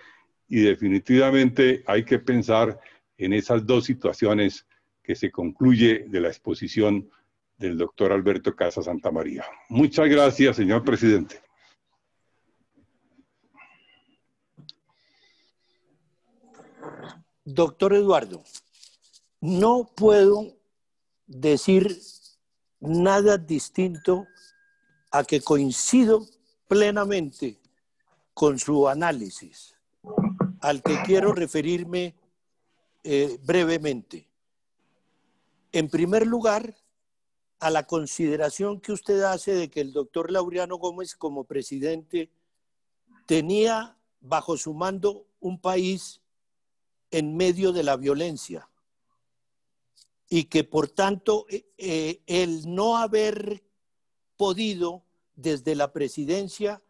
y definitivamente hay que pensar en esas dos situaciones que se concluye de la exposición del doctor Alberto Casas Santamaría. Muchas gracias, señor presidente. Doctor Eduardo, no puedo decir nada distinto a que coincido plenamente con su análisis, al que quiero referirme brevemente. En primer lugar, a la consideración que usted hace de que el doctor Laureano Gómez como presidente tenía bajo su mando un país en medio de la violencia y que por tanto el no haber podido desde la presidencia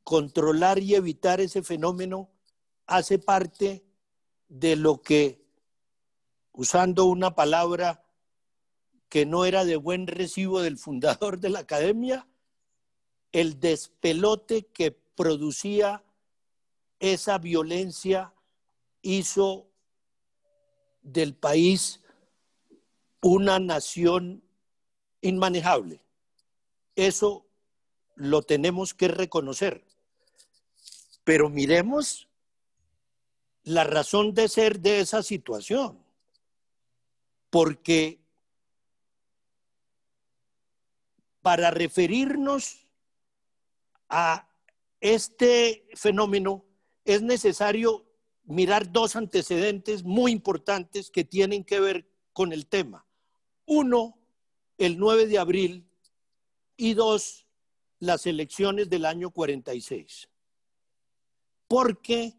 controlar y evitar ese fenómeno hace parte de lo que, usando una palabra que no era de buen recibo del fundador de la academia, el despelote que producía esa violencia hizo del país una nación inmanejable. Eso lo tenemos que reconocer. Pero miremos la razón de ser de esa situación. Porque para referirnos a este fenómeno es necesario mirar dos antecedentes muy importantes que tienen que ver con el tema. Uno, el 9 de abril y dos, las elecciones del año 46. Porque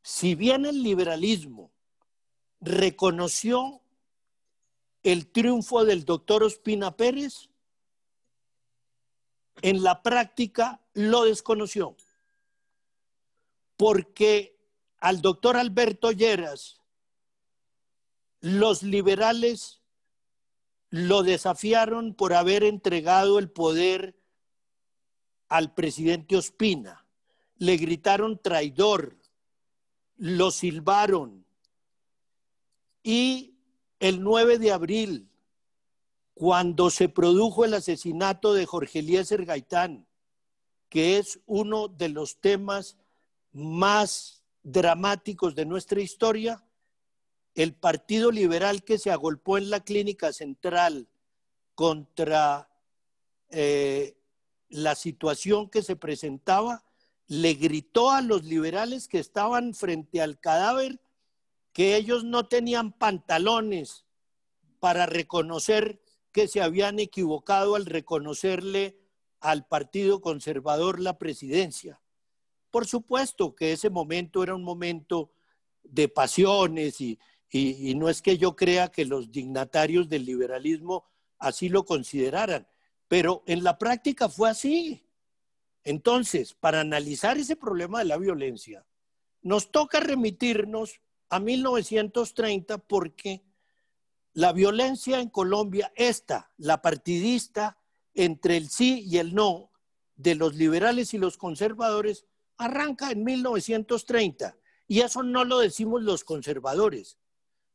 si bien el liberalismo reconoció el triunfo del doctor Ospina Pérez, en la práctica lo desconoció. Porque al doctor Alberto Lleras, los liberales lo desafiaron por haber entregado el poder al presidente Ospina. Le gritaron traidor, lo silbaron. Y el 9 de abril, cuando se produjo el asesinato de Jorge Eliezer Gaitán, que es uno de los temas más dramáticos de nuestra historia, el Partido Liberal que se agolpó en la Clínica Central contra la situación que se presentaba, le gritó a los liberales que estaban frente al cadáver que ellos no tenían pantalones para reconocer que se habían equivocado al reconocerle al Partido Conservador la presidencia. Por supuesto que ese momento era un momento de pasiones y no es que yo crea que los dignatarios del liberalismo así lo consideraran, pero en la práctica fue así. Entonces, para analizar ese problema de la violencia, nos toca remitirnos a 1930 porque la violencia en Colombia, la partidista entre el sí y el no de los liberales y los conservadores, arranca en 1930. Y eso no lo decimos los conservadores.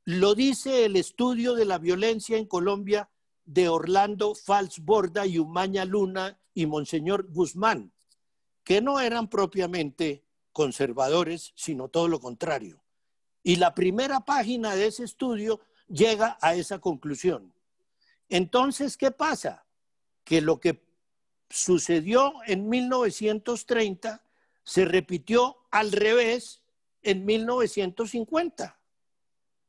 Lo dice el estudio de la violencia en Colombia de Orlando Falsborda y Umaña Luna y Monseñor Guzmán, que no eran propiamente conservadores, sino todo lo contrario. Y la primera página de ese estudio llega a esa conclusión. Entonces, ¿qué pasa? Que lo que sucedió en 1930 se repitió al revés en 1950,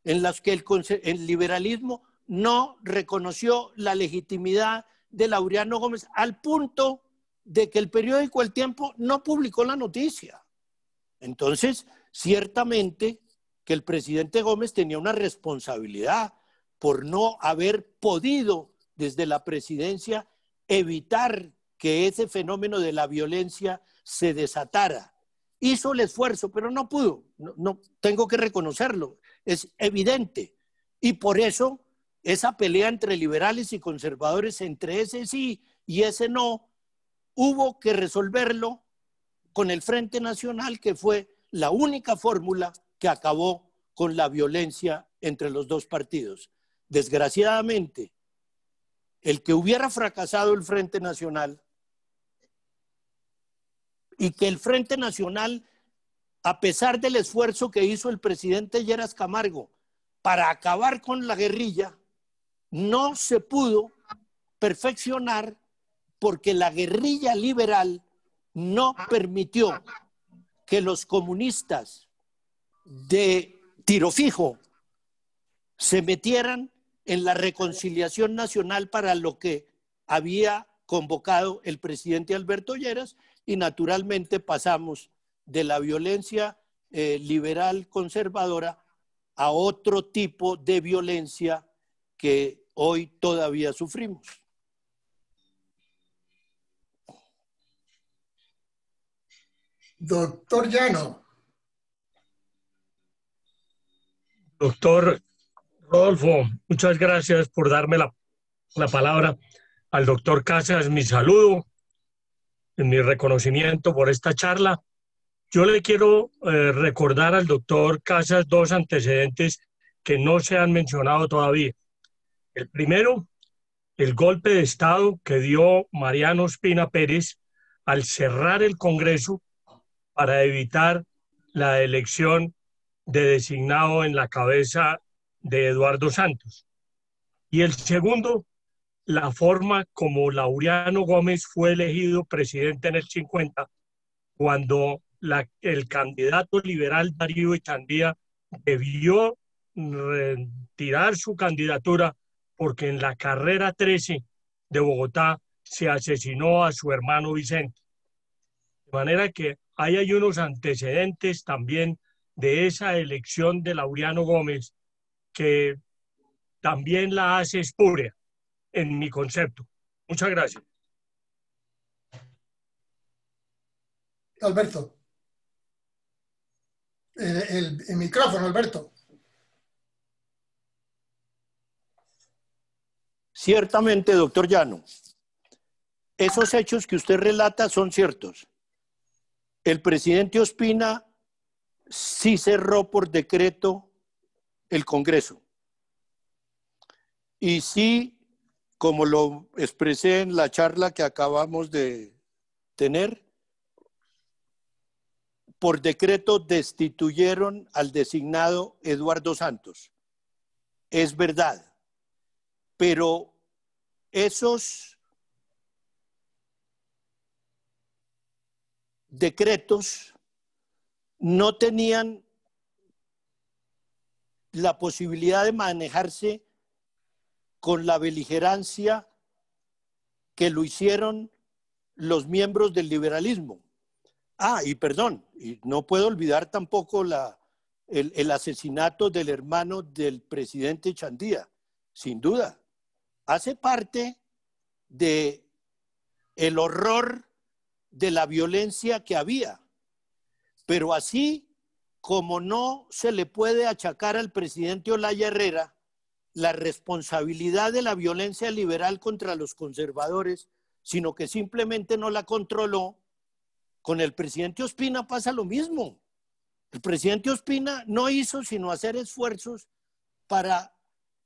en las que el liberalismo no reconoció la legitimidad de Laureano Gómez al punto de que el periódico El Tiempo no publicó la noticia. Entonces, ciertamente que el presidente Gómez tenía una responsabilidad por no haber podido desde la presidencia evitar que ese fenómeno de la violencia se desatara. Hizo el esfuerzo, pero no pudo. No, tengo que reconocerlo. Es evidente. Y por eso esa pelea entre liberales y conservadores, entre ese sí y ese no, hubo que resolverlo con el Frente Nacional, que fue la única fórmula que acabó con la violencia entre los dos partidos. Desgraciadamente, el que hubiera fracasado el Frente Nacional y que el Frente Nacional, a pesar del esfuerzo que hizo el presidente Lleras Camargo para acabar con la guerrilla, no se pudo perfeccionar porque la guerrilla liberal no permitió que los comunistas de tiro fijo se metieran en la reconciliación nacional para lo que había convocado el presidente Alberto Lleras, y naturalmente pasamos de la violencia liberal conservadora a otro tipo de violencia que hoy todavía sufrimos. Doctor Llano. Doctor Rodolfo, muchas gracias por darme la palabra. Al doctor Casas, mi saludo, mi reconocimiento por esta charla. Yo le quiero recordar al doctor Casas dos antecedentes que no se han mencionado todavía. El primero, el golpe de Estado que dio Mariano Ospina Pérez al cerrar el Congreso para evitar la elección de designado en la cabeza de Eduardo Santos. Y el segundo, la forma como Laureano Gómez fue elegido presidente en el 50, cuando el candidato liberal Darío Echandía debió retirar su candidatura porque en la carrera 13 de Bogotá se asesinó a su hermano Vicente. De manera que ahí hay unos antecedentes también de esa elección de Laureano Gómez que también la hace espúrea en mi concepto. Muchas gracias. Alberto. El micrófono, Alberto. Ciertamente, doctor Llano, esos hechos que usted relata son ciertos. El presidente Ospina sí cerró por decreto el Congreso. Y sí, como lo expresé en la charla que acabamos de tener, por decreto destituyeron al designado Eduardo Santos. Es verdad, pero esos decretos no tenían la posibilidad de manejarse con la beligerancia que lo hicieron los miembros del liberalismo. Y perdón, y no puedo olvidar tampoco el asesinato del hermano del presidente Chandía, sin duda. Hace parte de el horror de la violencia que había. Pero así como no se le puede achacar al presidente Olaya Herrera la responsabilidad de la violencia liberal contra los conservadores, sino que simplemente no la controló, con el presidente Ospina pasa lo mismo. El presidente Ospina no hizo sino hacer esfuerzos para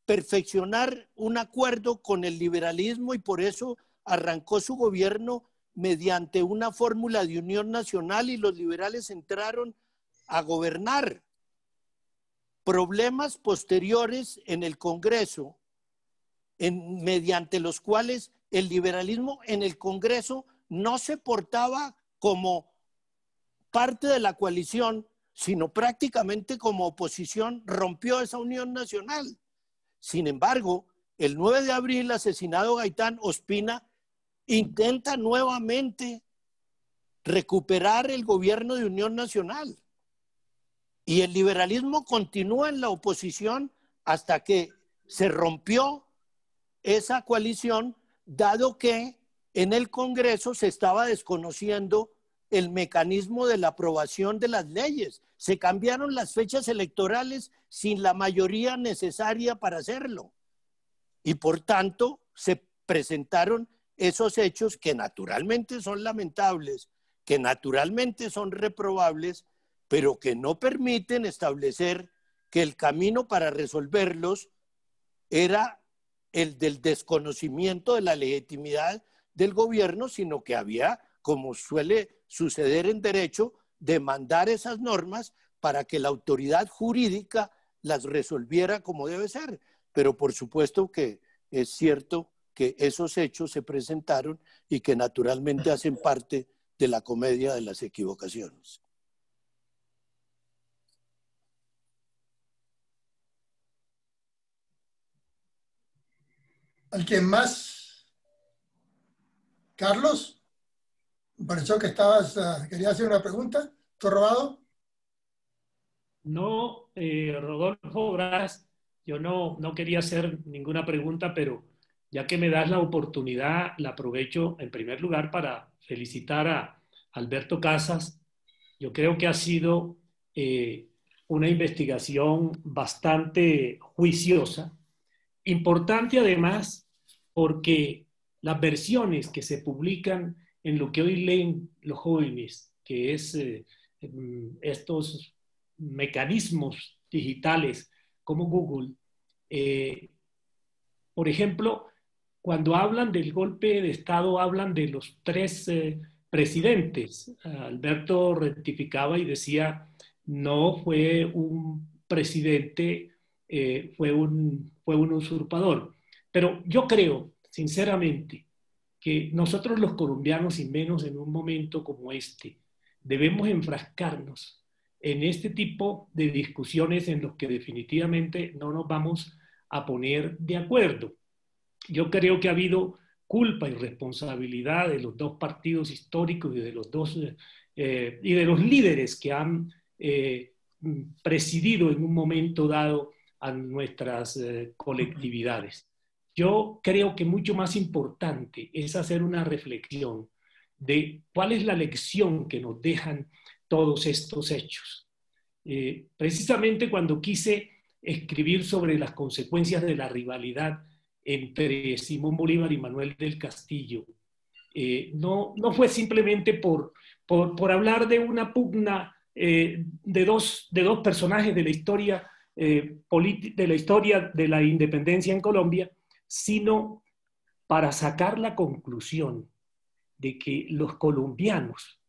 perfeccionar un acuerdo con el liberalismo y por eso arrancó su gobierno mediante una fórmula de unión nacional y los liberales entraron a gobernar. Problemas posteriores en el Congreso, mediante los cuales el liberalismo en el Congreso no se portaba como parte de la coalición, sino prácticamente como oposición, rompió esa unión nacional. Sin embargo, el 9 de abril, asesinado Gaitán, Ospina intenta nuevamente recuperar el gobierno de unión nacional. Y el liberalismo continúa en la oposición hasta que se rompió esa coalición, dado que en el Congreso se estaba desconociendo el mecanismo de la aprobación de las leyes. Se cambiaron las fechas electorales sin la mayoría necesaria para hacerlo. Y por tanto, se presentaron esos hechos que naturalmente son lamentables, que naturalmente son reprobables, pero que no permiten establecer que el camino para resolverlos era el del desconocimiento de la legitimidad del gobierno, sino que había, como suele suceder en derecho, demandar esas normas para que la autoridad jurídica las resolviera como debe ser. Pero por supuesto que es cierto que esos hechos se presentaron y que naturalmente hacen parte de la comedia de las equivocaciones. ¿Alguien más? Carlos, me pareció que querías hacer una pregunta. ¿Tú, Robado? No, Rodolfo, gracias. Yo no quería hacer ninguna pregunta, pero ya que me das la oportunidad, la aprovecho en primer lugar para felicitar a Alberto Casas. Yo creo que ha sido una investigación bastante juiciosa, importante además porque las versiones que se publican en lo que hoy leen los jóvenes, que es estos mecanismos digitales como Google, por ejemplo, cuando hablan del golpe de Estado, hablan de los tres presidentes. Alberto rectificaba y decía, no fue un presidente, fue un usurpador. Pero yo creo, sinceramente, que nosotros los colombianos, y menos en un momento como este, debemos enfrascarnos en este tipo de discusiones en los que definitivamente no nos vamos a poner de acuerdo. Yo creo que ha habido culpa y responsabilidad de los dos partidos históricos y de los y de los líderes que han presidido en un momento dado a nuestras colectividades. Yo creo que mucho más importante es hacer una reflexión de cuál es la lección que nos dejan todos estos hechos. Precisamente cuando quise escribir sobre las consecuencias de la rivalidad entre Simón Bolívar y Manuel del Castillo, no fue simplemente por hablar de una pugna de dos personajes de la historia de la independencia en Colombia, sino para sacar la conclusión de que los colombianos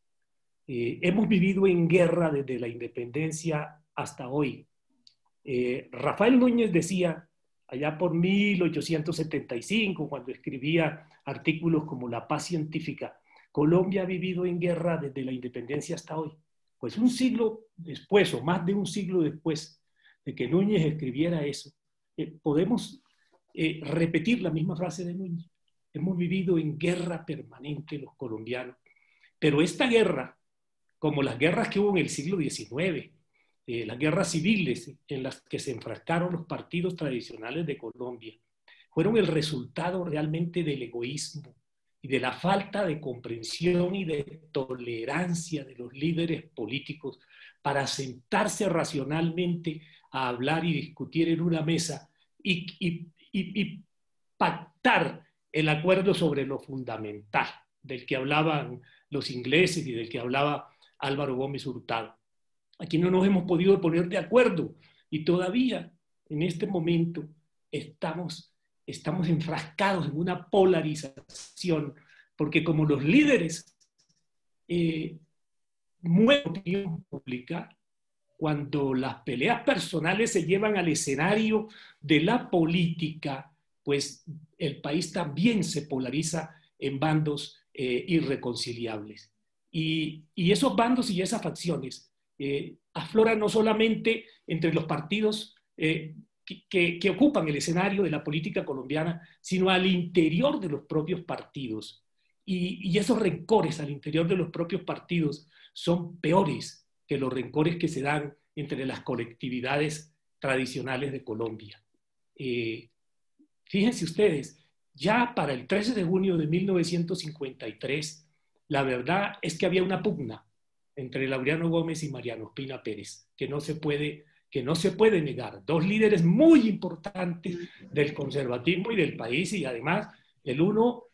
hemos vivido en guerra desde la independencia hasta hoy. Rafael Núñez decía, allá por 1875, cuando escribía artículos como La Paz Científica, Colombia ha vivido en guerra desde la independencia hasta hoy. Pues un siglo después, o más de un siglo después de que Núñez escribiera eso, podemos repetir la misma frase de Núñez. Hemos vivido en guerra permanente los colombianos. Pero esta guerra como las guerras que hubo en el siglo XIX, las guerras civiles en las que se enfrascaron los partidos tradicionales de Colombia, fueron el resultado realmente del egoísmo y de la falta de comprensión y de tolerancia de los líderes políticos para sentarse racionalmente a hablar y discutir en una mesa y pactar el acuerdo sobre lo fundamental, del que hablaban los ingleses y del que hablaba Álvaro Gómez Hurtado. Aquí no nos hemos podido poner de acuerdo y todavía en este momento estamos enfrascados en una polarización, porque como los líderes mueven la opinión pública, cuando las peleas personales se llevan al escenario de la política, pues el país también se polariza en bandos irreconciliables. Y esos bandos y esas facciones afloran no solamente entre los partidos que ocupan el escenario de la política colombiana, sino al interior de los propios partidos. Y esos rencores al interior de los propios partidos son peores que los rencores que se dan entre las colectividades tradicionales de Colombia. Fíjense ustedes, ya para el 13 de junio de 1953, la verdad es que había una pugna entre Laureano Gómez y Mariano Ospina Pérez, que no se puede negar. Dos líderes muy importantes del conservatismo y del país, y además el uno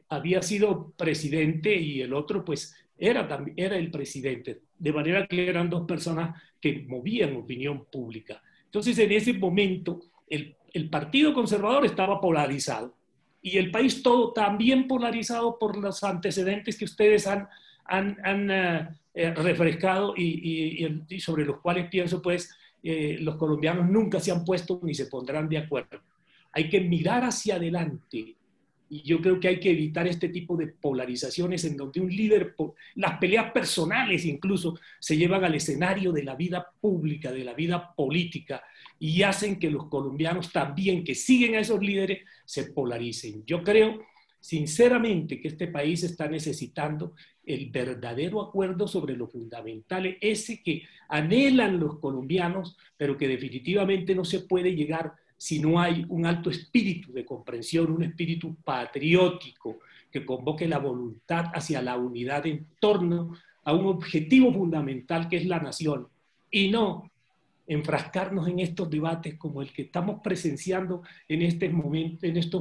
había sido presidente y el otro pues era el presidente, de manera que eran dos personas que movían opinión pública. Entonces en ese momento el Partido Conservador estaba polarizado y el país todo también polarizado por los antecedentes que ustedes han refrescado y sobre los cuales pienso pues los colombianos nunca se han puesto ni se pondrán de acuerdo. Hay que mirar hacia adelante y yo creo que hay que evitar este tipo de polarizaciones en donde un líder, las peleas personales incluso, se llevan al escenario de la vida pública, de la vida política y hacen que los colombianos también, que siguen a esos líderes, se polaricen. Yo creo sinceramente que este país está necesitando el verdadero acuerdo sobre lo fundamental, ese que anhelan los colombianos, pero que definitivamente no se puede llegar si no hay un alto espíritu de comprensión, un espíritu patriótico que convoque la voluntad hacia la unidad en torno a un objetivo fundamental que es la nación, y no enfrascarnos en estos debates como el que estamos presenciando en estos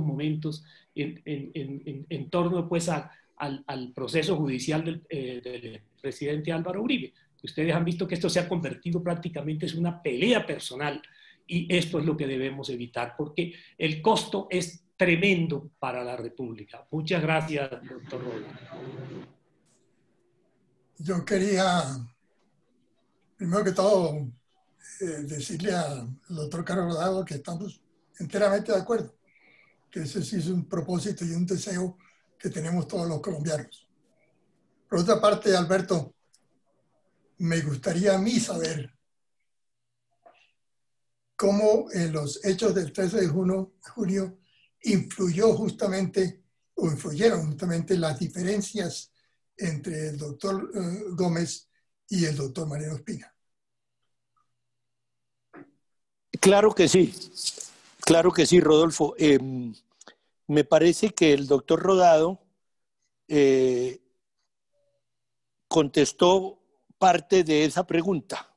momentos en torno pues al proceso judicial del presidente Álvaro Uribe. Ustedes han visto que esto se ha convertido prácticamente en una pelea personal y esto es lo que debemos evitar porque el costo es tremendo para la República. Muchas gracias, doctor Roldán. Yo quería, primero que todo, decirle al doctor Carlos Rodado que estamos enteramente de acuerdo, que ese sí es un propósito y un deseo que tenemos todos los colombianos. Por otra parte, Alberto, me gustaría a mí saber cómo en los hechos del 13 de junio influyeron justamente las diferencias entre el doctor Gómez y el doctor Mariano Ospina. Claro que sí, Rodolfo. Me parece que el doctor Rodado contestó parte de esa pregunta.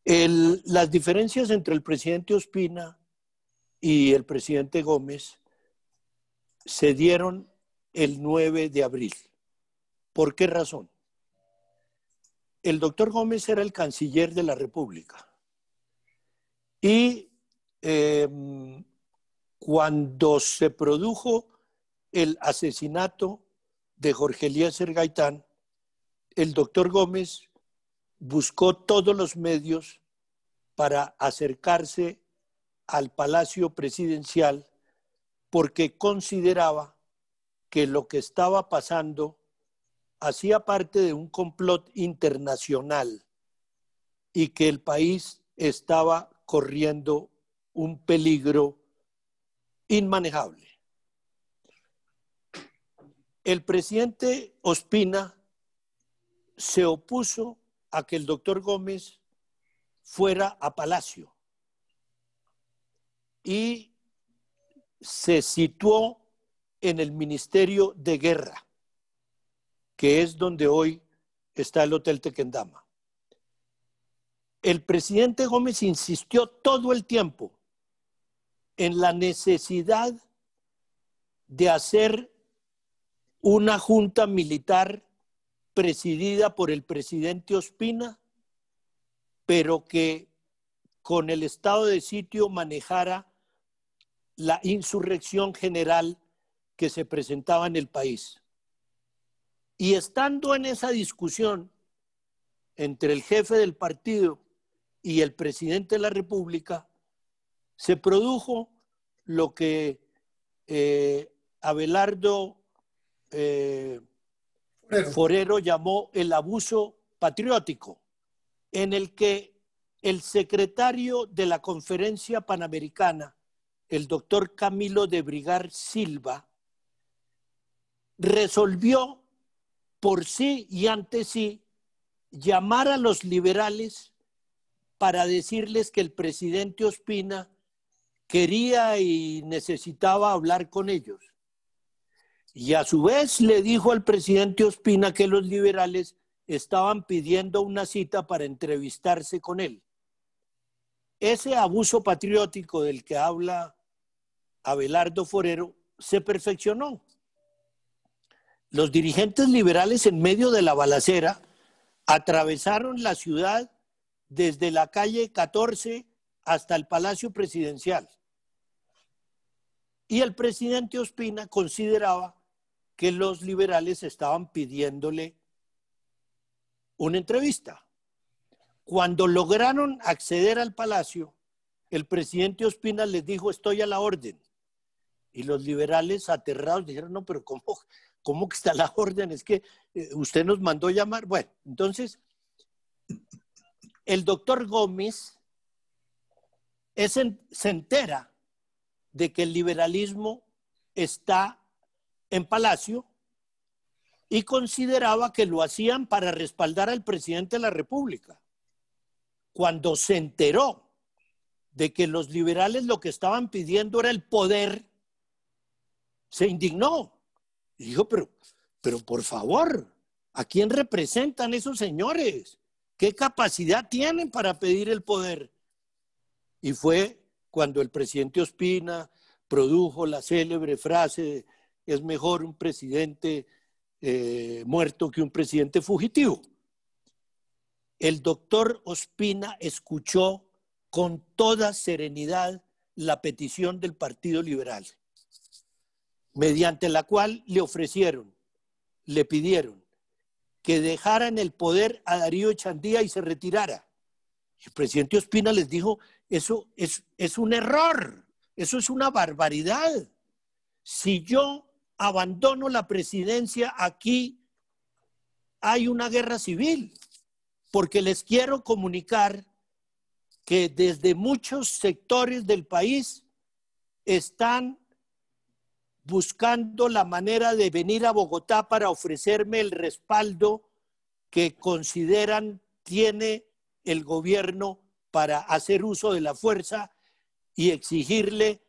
Las diferencias entre el presidente Ospina y el presidente Gómez se dieron el 9 de abril. ¿Por qué razón? El doctor Gómez era el canciller de la República y cuando se produjo el asesinato de Jorge Eliezer Gaitán, el doctor Gómez buscó todos los medios para acercarse al Palacio Presidencial porque consideraba que lo que estaba pasando hacía parte de un complot internacional y que el país estaba corriendo un peligro inmanejable. El presidente Ospina se opuso a que el doctor Gómez fuera a Palacio y se situó en el Ministerio de Guerra, que es donde hoy está el Hotel Tequendama. El presidente Gómez insistió todo el tiempo en la necesidad de hacer una junta militar presidida por el presidente Ospina, pero que con el estado de sitio manejara la insurrección general que se presentaba en el país. Y estando en esa discusión entre el jefe del partido y el presidente de la República, se produjo lo que Abelardo Forero llamó el abuso patriótico, en el que el secretario de la Conferencia Panamericana, el doctor Camilo de Brigar Silva, resolvió por sí y ante sí llamar a los liberales para decirles que el presidente Ospina quería y necesitaba hablar con ellos. Y a su vez le dijo al presidente Ospina que los liberales estaban pidiendo una cita para entrevistarse con él. Ese abuso patriótico del que habla Abelardo Forero se perfeccionó. Los dirigentes liberales, en medio de la balacera, atravesaron la ciudad desde la calle 14 hasta el Palacio Presidencial. Y el presidente Ospina consideraba que los liberales estaban pidiéndole una entrevista. Cuando lograron acceder al palacio, el presidente Ospina les dijo: estoy a la orden. Y los liberales, aterrados, dijeron: no, pero ¿cómo que está la orden? Es que usted nos mandó llamar. Bueno, entonces, el doctor Gómez se entera de que el liberalismo está en Palacio y consideraba que lo hacían para respaldar al presidente de la República. Cuando se enteró de que los liberales lo que estaban pidiendo era el poder, se indignó y dijo: pero por favor, ¿a quién representan esos señores? ¿Qué capacidad tienen para pedir el poder? Y fue cuando el presidente Ospina produjo la célebre frase de: es mejor un presidente muerto que un presidente fugitivo. El doctor Ospina escuchó con toda serenidad la petición del Partido Liberal, mediante la cual le pidieron que dejaran el poder a Darío Echandía y se retirara. El presidente Ospina les dijo: eso es un error, eso es una barbaridad. Si yo abandono la presidencia, aquí hay una guerra civil, porque les quiero comunicar que desde muchos sectores del país están buscando la manera de venir a Bogotá para ofrecerme el respaldo que consideran tiene el gobierno para hacer uso de la fuerza y exigirle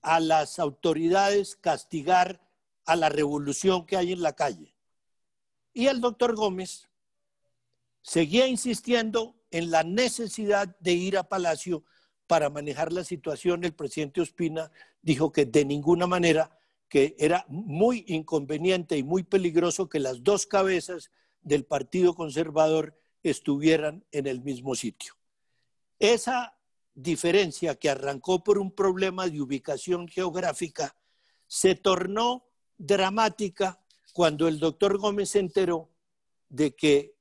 a las autoridades castigar a la revolución que hay en la calle. Y el doctor Gómez seguía insistiendo en la necesidad de ir a Palacio para manejar la situación. El presidente Ospina dijo que de ninguna manera, que era muy inconveniente y muy peligroso que las dos cabezas del Partido Conservador estuvieran en el mismo sitio. Esa diferencia, que arrancó por un problema de ubicación geográfica, se tornó dramática cuando el doctor Gómez se enteró de que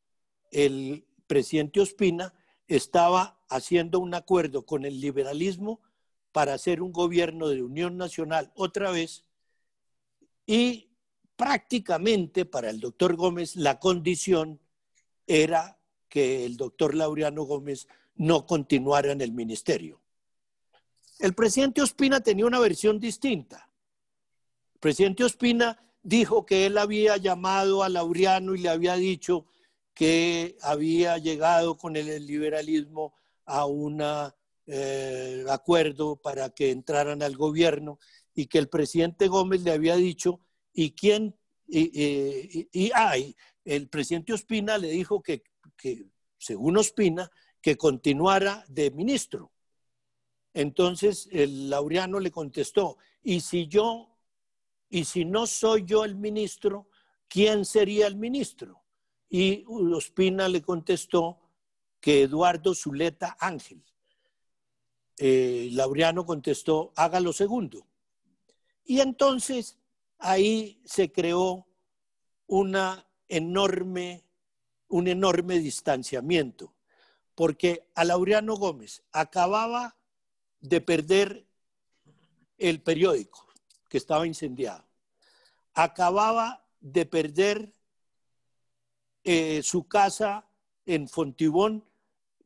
el presidente Ospina estaba haciendo un acuerdo con el liberalismo para hacer un gobierno de unión nacional otra vez, y prácticamente para el doctor Gómez la condición era que el doctor Laureano Gómez no continuara en el ministerio. El presidente Ospina tenía una versión distinta. El presidente Ospina dijo que él había llamado a Laureano y le había dicho que había llegado con el liberalismo a un acuerdo para que entraran al gobierno y que el presidente Gómez le había dicho, el presidente Ospina le dijo que según Ospina, que continuara de ministro. Entonces el Laureano le contestó, y si no soy yo el ministro, ¿quién sería el ministro? Y Ospina le contestó que Eduardo Zuleta Ángel. Laureano contestó, haga lo segundo. Y entonces ahí se creó un enorme distanciamiento, porque a Laureano Gómez acababa de perder el periódico que estaba incendiado, acababa de perder su casa en Fontibón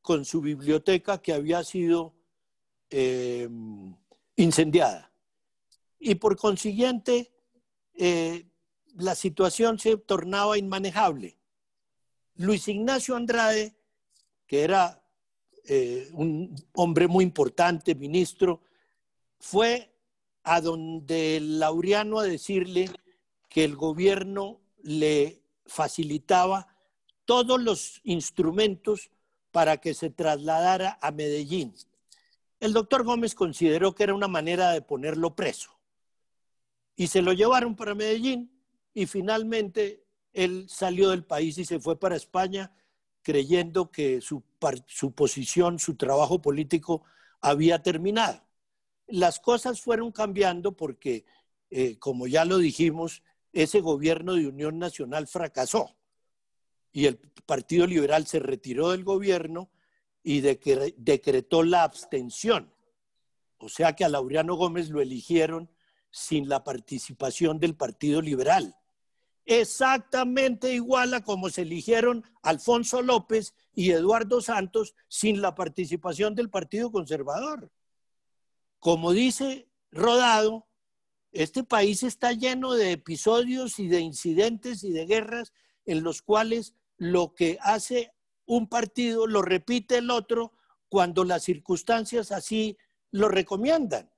con su biblioteca que había sido incendiada, y por consiguiente la situación se tornaba inmanejable. Luis Ignacio Andrade, que era un hombre muy importante, ministro, fue a donde Laureano a decirle que el gobierno le facilitaba todos los instrumentos para que se trasladara a Medellín. El doctor Gómez consideró que era una manera de ponerlo preso y se lo llevaron para Medellín, y finalmente él salió del país y se fue para España creyendo que su posición, su trabajo político había terminado. Las cosas fueron cambiando porque, como ya lo dijimos, ese gobierno de Unión Nacional fracasó y el Partido Liberal se retiró del gobierno y decretó la abstención. O sea que a Laureano Gómez lo eligieron sin la participación del Partido Liberal. Exactamente igual a como se eligieron Alfonso López y Eduardo Santos sin la participación del Partido Conservador. Como dice Rodado, este país está lleno de episodios y de incidentes y de guerras en los cuales lo que hace un partido lo repite el otro cuando las circunstancias así lo recomiendan.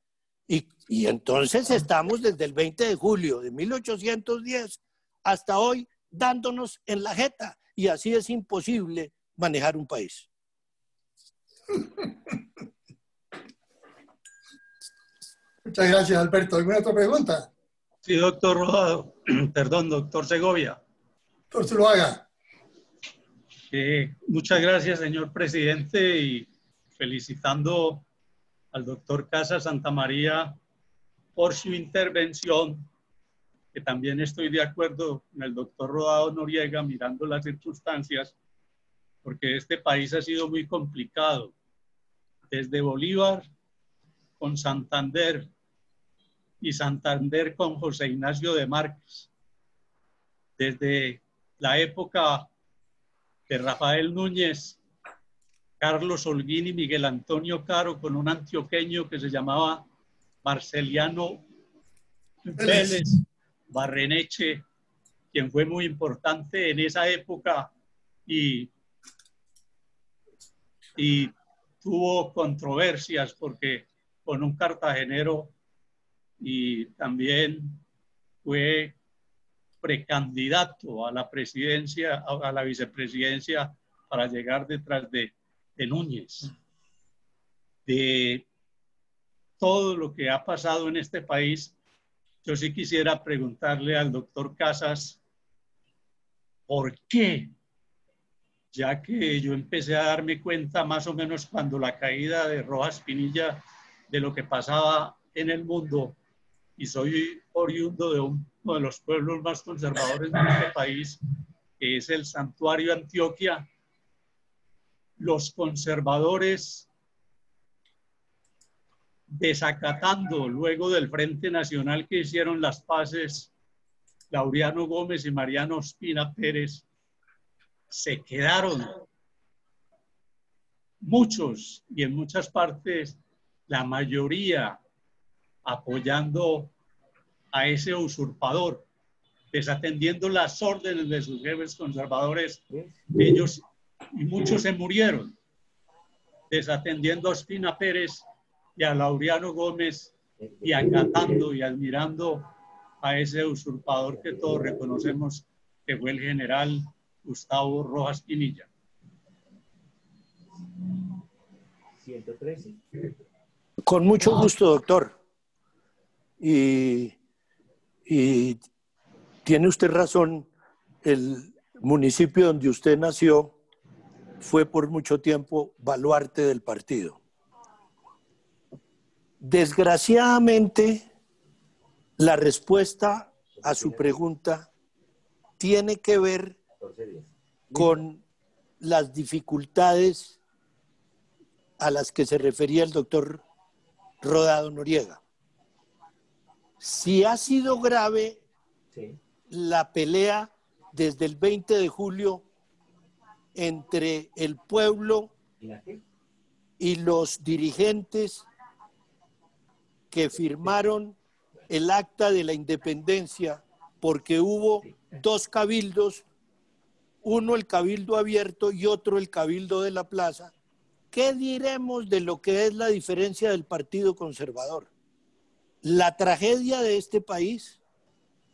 Y entonces estamos desde el 20 de julio de 1810 hasta hoy dándonos en la jeta, y así es imposible manejar un país. Muchas gracias, Alberto. ¿Alguna otra pregunta? Sí, doctor Rodado. Perdón, doctor Segovia. Doctor Zuluaga. Muchas gracias, señor presidente, y felicitando al doctor Casas Santamaría por su intervención, que también estoy de acuerdo con el doctor Rodado Noriega mirando las circunstancias, porque este país ha sido muy complicado, desde Bolívar con Santander y Santander con José Ignacio de Márquez, desde la época de Rafael Núñez, Carlos Holguín y Miguel Antonio Caro, con un antioqueño que se llamaba Marceliano Vélez Barreneche, quien fue muy importante en esa época y tuvo controversias porque con un cartagenero, y también fue precandidato a la presidencia, a la vicepresidencia, para llegar detrás de Núñez. De todo lo que ha pasado en este país, yo sí quisiera preguntarle al doctor Casas, ¿por qué? Ya que yo empecé a darme cuenta más o menos cuando la caída de Rojas Pinilla de lo que pasaba en el mundo, y soy oriundo de uno de los pueblos más conservadores de este país, que es el Santuario Antioquia. Los conservadores, desacatando luego del Frente Nacional que hicieron las paces, Laureano Gómez y Mariano Ospina Pérez, se quedaron muchos y en muchas partes la mayoría apoyando a ese usurpador. desatendiendo las órdenes de sus jefes conservadores. Ellos y muchos se murieron, desatendiendo a Ospina Pérez y a Laureano Gómez y acatando y admirando a ese usurpador que todos reconocemos que fue el general Gustavo Rojas Pinilla. 113. Con mucho gusto, doctor. Y tiene usted razón, el municipio donde usted nació fue por mucho tiempo baluarte del partido. Desgraciadamente, la respuesta a su pregunta tiene que ver con las dificultades a las que se refería el doctor Rodado Noriega. Si ha sido grave la pelea desde el 20 de julio entre el pueblo y los dirigentes que firmaron el acta de la independencia, porque hubo dos cabildos, uno el cabildo abierto y otro el cabildo de la plaza. ¿Qué diremos de lo que es la diferencia del Partido Conservador? La tragedia de este país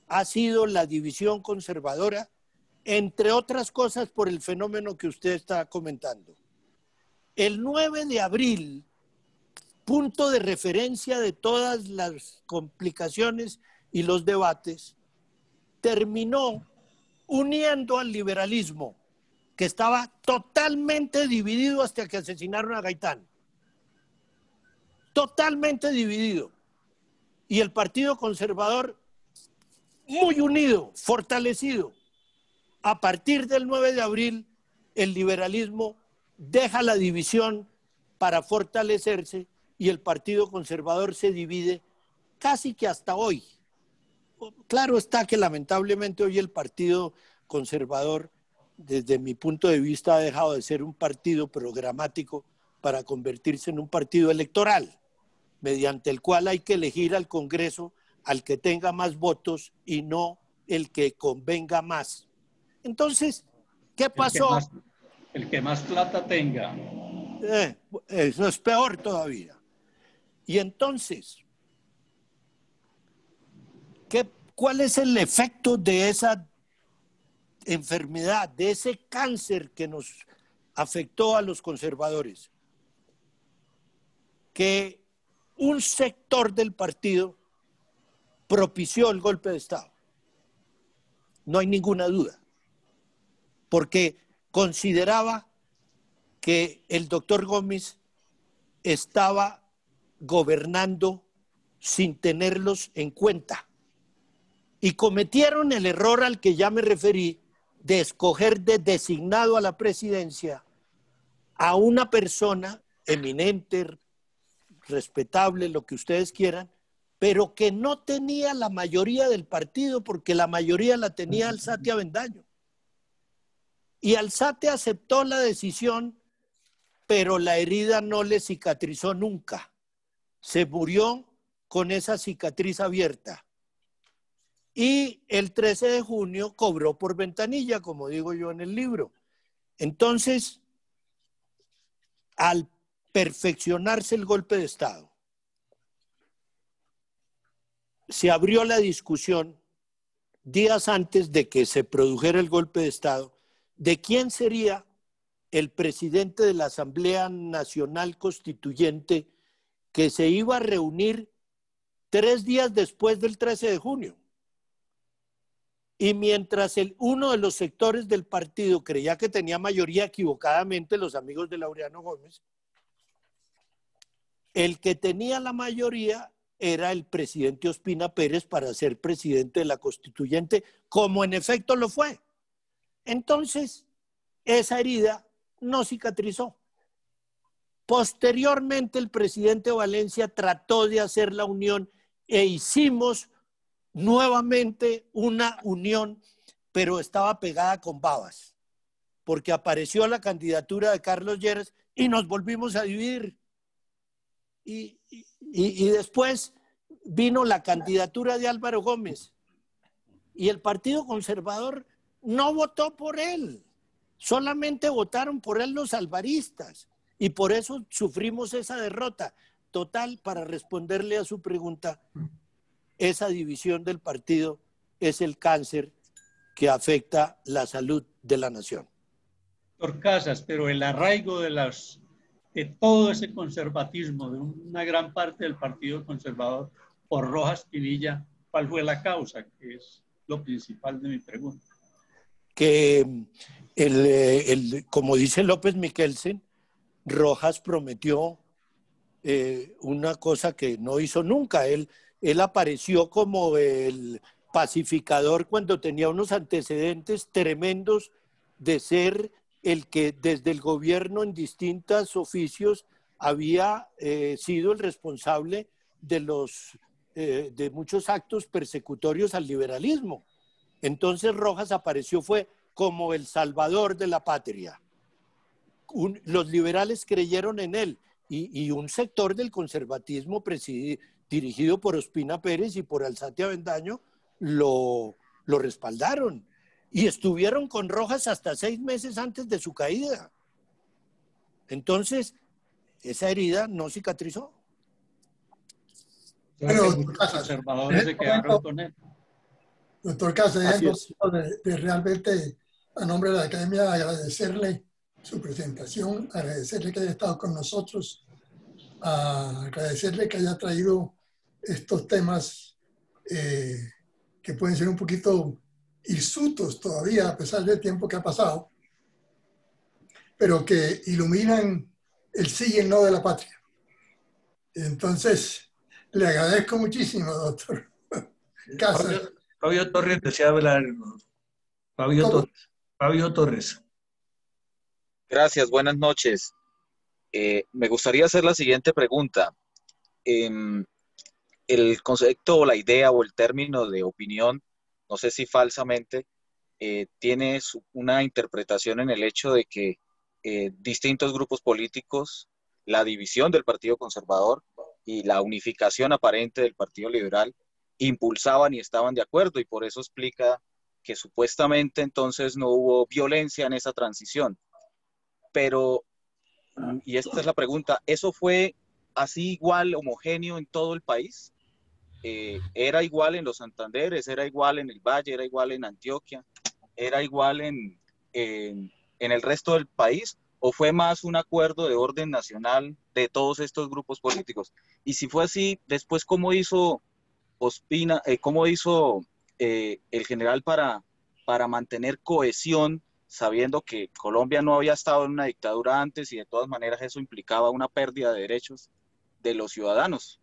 ha sido la división conservadora, entre otras cosas por el fenómeno que usted está comentando. El 9 de abril, punto de referencia de todas las complicaciones y los debates, terminó uniendo al liberalismo, que estaba totalmente dividido hasta que asesinaron a Gaitán. Totalmente dividido. Y el Partido Conservador muy unido, fortalecido. A partir del 9 de abril, el liberalismo deja la división para fortalecerse y el Partido Conservador se divide casi que hasta hoy. Claro está que lamentablemente hoy el Partido Conservador, desde mi punto de vista, ha dejado de ser un partido programático para convertirse en un partido electoral, mediante el cual hay que elegir al Congreso al que tenga más votos y no el que convenga más. Entonces, ¿qué pasó? El que más plata tenga. Eso es peor todavía. Y entonces, ¿cuál es el efecto de esa enfermedad, de ese cáncer que nos afectó a los conservadores? Que un sector del partido propició el golpe de Estado. No hay ninguna duda. Porque consideraba que el doctor Gómez estaba gobernando sin tenerlos en cuenta. Y cometieron el error al que ya me referí, de escoger de designado a la presidencia a una persona eminente, respetable, lo que ustedes quieran, pero que no tenía la mayoría del partido, porque la mayoría la tenía Alzate Avendaño. Y Alzate aceptó la decisión, pero la herida no le cicatrizó nunca. Se murió con esa cicatriz abierta. Y el 13 de junio cobró por ventanilla, como digo yo en el libro. Entonces, al perfeccionarse el golpe de Estado, se abrió la discusión días antes de que se produjera el golpe de Estado de quién sería el presidente de la Asamblea Nacional Constituyente que se iba a reunir 3 días después del 13 de junio. Y mientras uno de los sectores del partido creía que tenía mayoría, equivocadamente, los amigos de Laureano Gómez, el que tenía la mayoría era el presidente Ospina Pérez para ser presidente de la Constituyente, como en efecto lo fue. Entonces, esa herida no cicatrizó. Posteriormente, el presidente Valencia trató de hacer la unión e hicimos nuevamente una unión, pero estaba pegada con babas, porque apareció la candidatura de Carlos Lleras y nos volvimos a dividir. Y después vino la candidatura de Álvaro Gómez y el Partido Conservador no votó por él. Solamente votaron por él los alvaristas y por eso sufrimos esa derrota. Total, para responderle a su pregunta, esa división del partido es el cáncer que afecta la salud de la nación. Doctor Casas, pero el arraigo de todo ese conservatismo, de una gran parte del Partido Conservador por Rojas Pinilla, ¿cuál fue la causa? Que es lo principal de mi pregunta. Que como dice López Michelsen, Rojas prometió una cosa que no hizo nunca. Él apareció como el pacificador cuando tenía unos antecedentes tremendos de ser el que desde el gobierno en distintos oficios había sido el responsable de muchos actos persecutorios al liberalismo. Entonces Rojas apareció, fue como el salvador de la patria. Los liberales creyeron en él y un sector del conservatismo dirigido por Ospina Pérez y por Alzate Avendaño lo respaldaron y estuvieron con Rojas hasta 6 meses antes de su caída. Entonces, esa herida no cicatrizó. Pero, muchos conservadores se quedaron con él. Doctor Casas, Así de realmente, a nombre de la Academia, agradecerle su presentación, agradecerle que haya estado con nosotros, agradecerle que haya traído estos temas que pueden ser un poquito hirsutos todavía, a pesar del tiempo que ha pasado, pero que iluminan el sí y el no de la patria. Entonces, le agradezco muchísimo, doctor Casas. Fabio Torres desea hablar. Fabio Torres. Gracias, buenas noches. Me gustaría hacer la siguiente pregunta. El concepto o la idea o el término de opinión, no sé si falsamente, tiene una interpretación en el hecho de que distintos grupos políticos, la división del Partido Conservador y la unificación aparente del Partido Liberal impulsaban y estaban de acuerdo, y por eso explica que supuestamente entonces no hubo violencia en esa transición. Pero, y esta es la pregunta, ¿eso fue así igual, homogéneo en todo el país? ¿Era igual en los Santanderes, era igual en el Valle, era igual en Antioquia, era igual en el resto del país? ¿O fue más un acuerdo de orden nacional de todos estos grupos políticos? Y si fue así, después, ¿cómo hizo Ospina, cómo hizo el general para mantener cohesión, sabiendo que Colombia no había estado en una dictadura antes y de todas maneras eso implicaba una pérdida de derechos de los ciudadanos?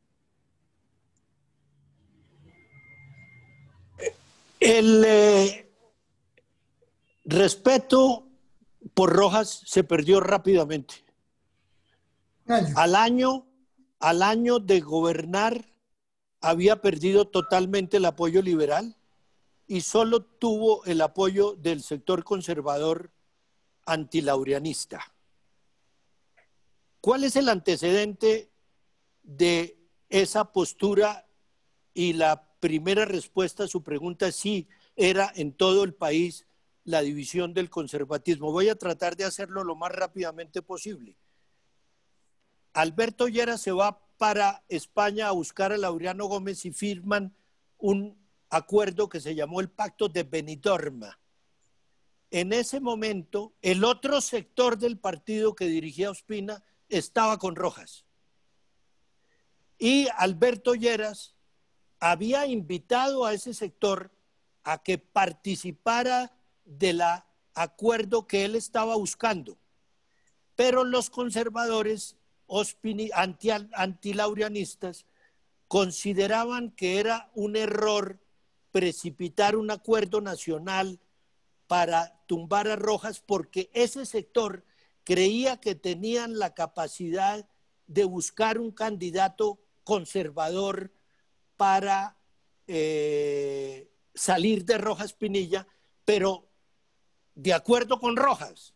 El respeto por Rojas se perdió rápidamente. Al año de gobernar había perdido totalmente el apoyo liberal y solo tuvo el apoyo del sector conservador antilaureanista. ¿Cuál es el antecedente de esa postura? Y la primera respuesta a su pregunta es sí, era en todo el país la división del conservatismo. Voy a tratar de hacerlo lo más rápidamente posible. Alberto Lleras se va para España a buscar a Laureano Gómez y firman un acuerdo que se llamó el Pacto de Benidorm. En ese momento, el otro sector del partido que dirigía Ospina estaba con Rojas. Y Alberto Lleras había invitado a ese sector a que participara del acuerdo que él estaba buscando. Pero los conservadores antilaureanistas consideraban que era un error precipitar un acuerdo nacional para tumbar a Rojas porque ese sector creía que tenían la capacidad de buscar un candidato conservador para salir de Rojas Pinilla, pero de acuerdo con Rojas,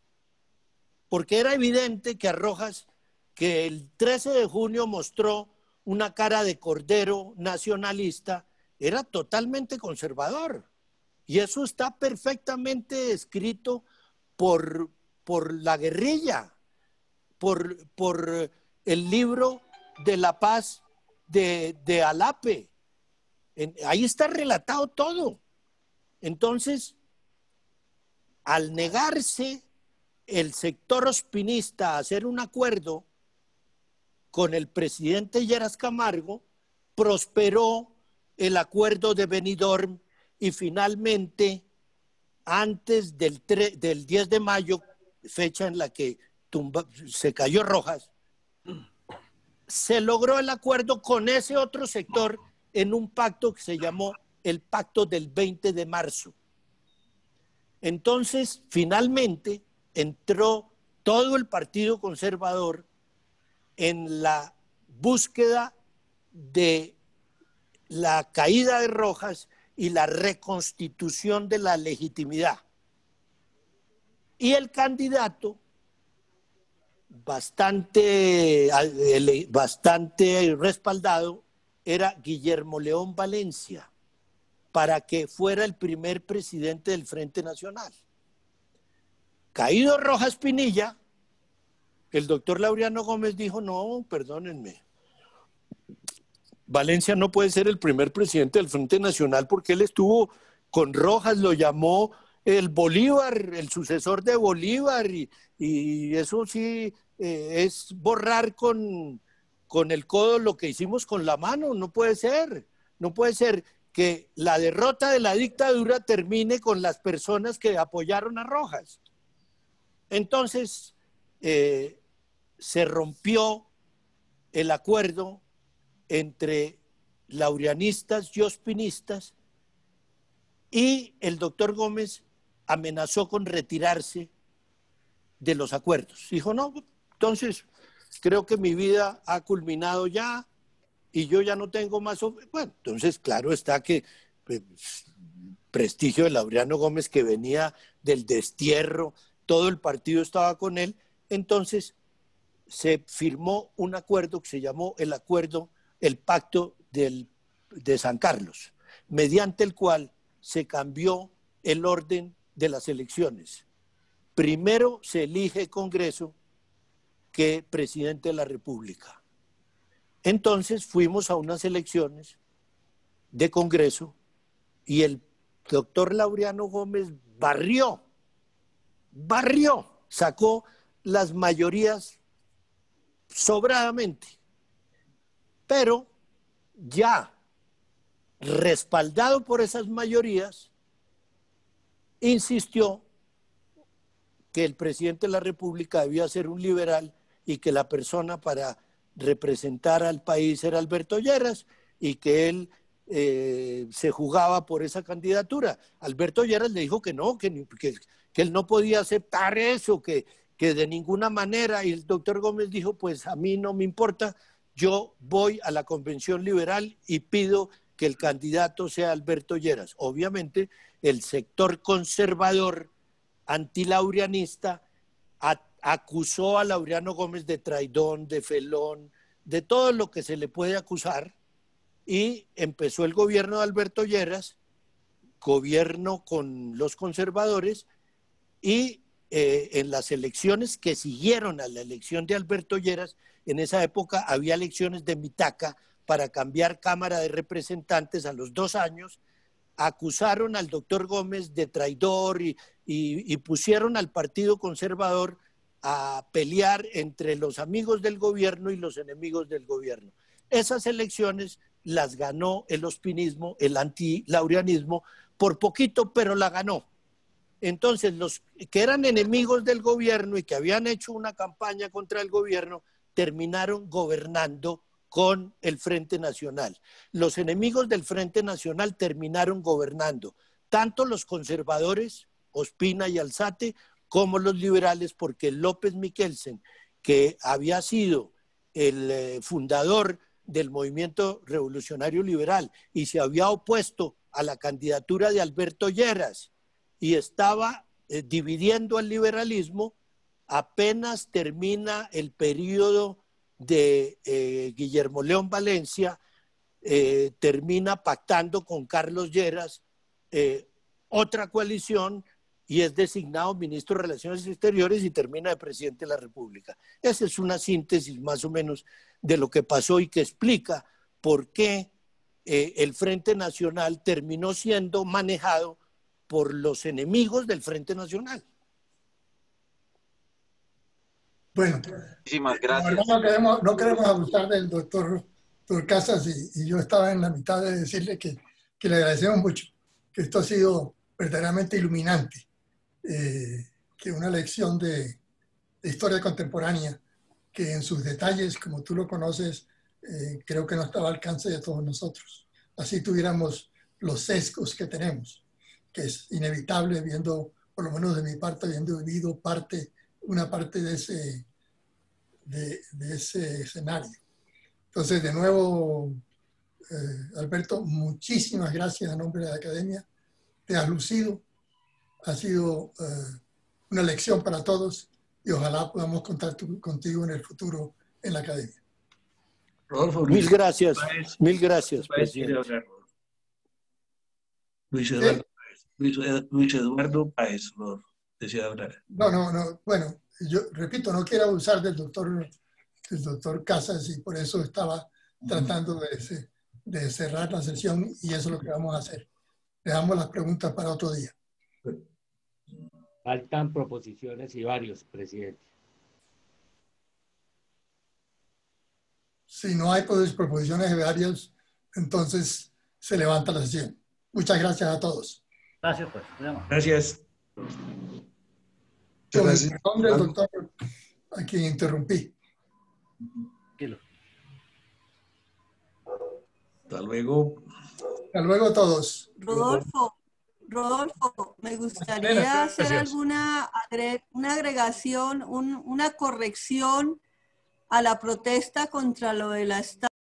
porque era evidente que a Rojas, que el 13 de junio mostró una cara de cordero nacionalista, era totalmente conservador. Y eso está perfectamente escrito por la guerrilla, por el libro de la paz de Alape. Ahí está relatado todo. Entonces, al negarse el sector ospinista a hacer un acuerdo con el presidente Lleras Camargo, prosperó el acuerdo de Benidorm y finalmente, antes del 10 de mayo, fecha en la que se cayó Rojas, se logró el acuerdo con ese otro sector en un pacto que se llamó el Pacto del 20 de marzo. Entonces, finalmente, entró todo el Partido Conservador en la búsqueda de la caída de Rojas y la reconstitución de la legitimidad. Y el candidato, bastante respaldado, era Guillermo León Valencia, para que fuera el primer presidente del Frente Nacional. Caído Rojas Pinilla, el doctor Laureano Gómez dijo, no, perdónenme, Valencia no puede ser el primer presidente del Frente Nacional porque él estuvo con Rojas, lo llamó el Bolívar, el sucesor de Bolívar, y eso sí es borrar con el codo lo que hicimos con la mano. No puede ser que la derrota de la dictadura termine con las personas que apoyaron a Rojas. Entonces se rompió el acuerdo entre laureanistas y ospinistas, y el doctor Gómez amenazó con retirarse de los acuerdos. Dijo, no, entonces creo que mi vida ha culminado ya y yo ya no tengo más. Bueno, entonces claro está que prestigio de Laureano Gómez, que venía del destierro, todo el partido estaba con él. Entonces se firmó un acuerdo que se llamó el Pacto de San Carlos, mediante el cual se cambió el orden de las elecciones. Primero se elige Congreso que presidente de la República. Entonces fuimos a unas elecciones de Congreso y el doctor Laureano Gómez barrió, sacó las mayorías sobradamente, pero ya respaldado por esas mayorías, insistió que el presidente de la República debía ser un liberal y que la persona para representar al país era Alberto Lleras y que él se jugaba por esa candidatura. Alberto Lleras le dijo que no, que él no podía aceptar eso, que de ninguna manera, y el doctor Gómez dijo, pues a mí no me importa, yo voy a la convención liberal y pido que el candidato sea Alberto Lleras. Obviamente, el sector conservador antilaureanista acusó a Laureano Gómez de traidor, de felón, de todo lo que se le puede acusar, y empezó el gobierno de Alberto Lleras, gobierno con los conservadores, y en las elecciones que siguieron a la elección de Alberto Lleras, en esa época había elecciones de Mitaca para cambiar Cámara de Representantes a los 2 años, acusaron al doctor Gómez de traidor y pusieron al Partido Conservador a pelear entre los amigos del gobierno y los enemigos del gobierno. Esas elecciones las ganó el ospinismo, el antilaureanismo, por poquito, pero la ganó. Entonces, los que eran enemigos del gobierno y que habían hecho una campaña contra el gobierno, terminaron gobernando con el Frente Nacional. Los enemigos del Frente Nacional terminaron gobernando, tanto los conservadores, Ospina y Alzate, como los liberales, porque López Miquelsen, que había sido el fundador del movimiento revolucionario liberal y se había opuesto a la candidatura de Alberto Lleras y estaba dividiendo al liberalismo, apenas termina el periodo de Guillermo León Valencia, termina pactando con Carlos Lleras otra coalición y es designado ministro de Relaciones Exteriores y termina de presidente de la República. Esa es una síntesis más o menos de lo que pasó y que explica por qué el Frente Nacional terminó siendo manejado por los enemigos del Frente Nacional. Bueno, Muchísimas gracias. No queremos abusar del doctor Casas y yo estaba en la mitad de decirle que le agradecemos mucho, que esto ha sido verdaderamente iluminante, que una lección de historia contemporánea que en sus detalles, como tú lo conoces, creo que no está al alcance de todos nosotros. Así tuviéramos los sesgos que tenemos, que es inevitable viendo, por lo menos de mi parte, habiendo vivido una parte de ese escenario. Entonces, de nuevo, Alberto, muchísimas gracias a nombre de la Academia. Te has lucido, ha sido una lección para todos y ojalá podamos contar contigo en el futuro en la Academia. Rodolfo, Mil gracias, presidente. Luis Eduardo Páez, Rodolfo, desea hablar. No, bueno, yo repito, no quiero abusar del doctor Casas y por eso estaba tratando de cerrar la sesión y eso es lo que vamos a hacer. Dejamos las preguntas para otro día. Faltan proposiciones y varios, presidente. Si no hay proposiciones varias, entonces se levanta la sesión. Muchas gracias a todos. Gracias, pues. Gracias. Con el perdón del doctor a quien interrumpí. Hasta luego. Hasta luego a todos. Rodolfo, me gustaría hacer una agregación, una corrección a la protesta contra lo de la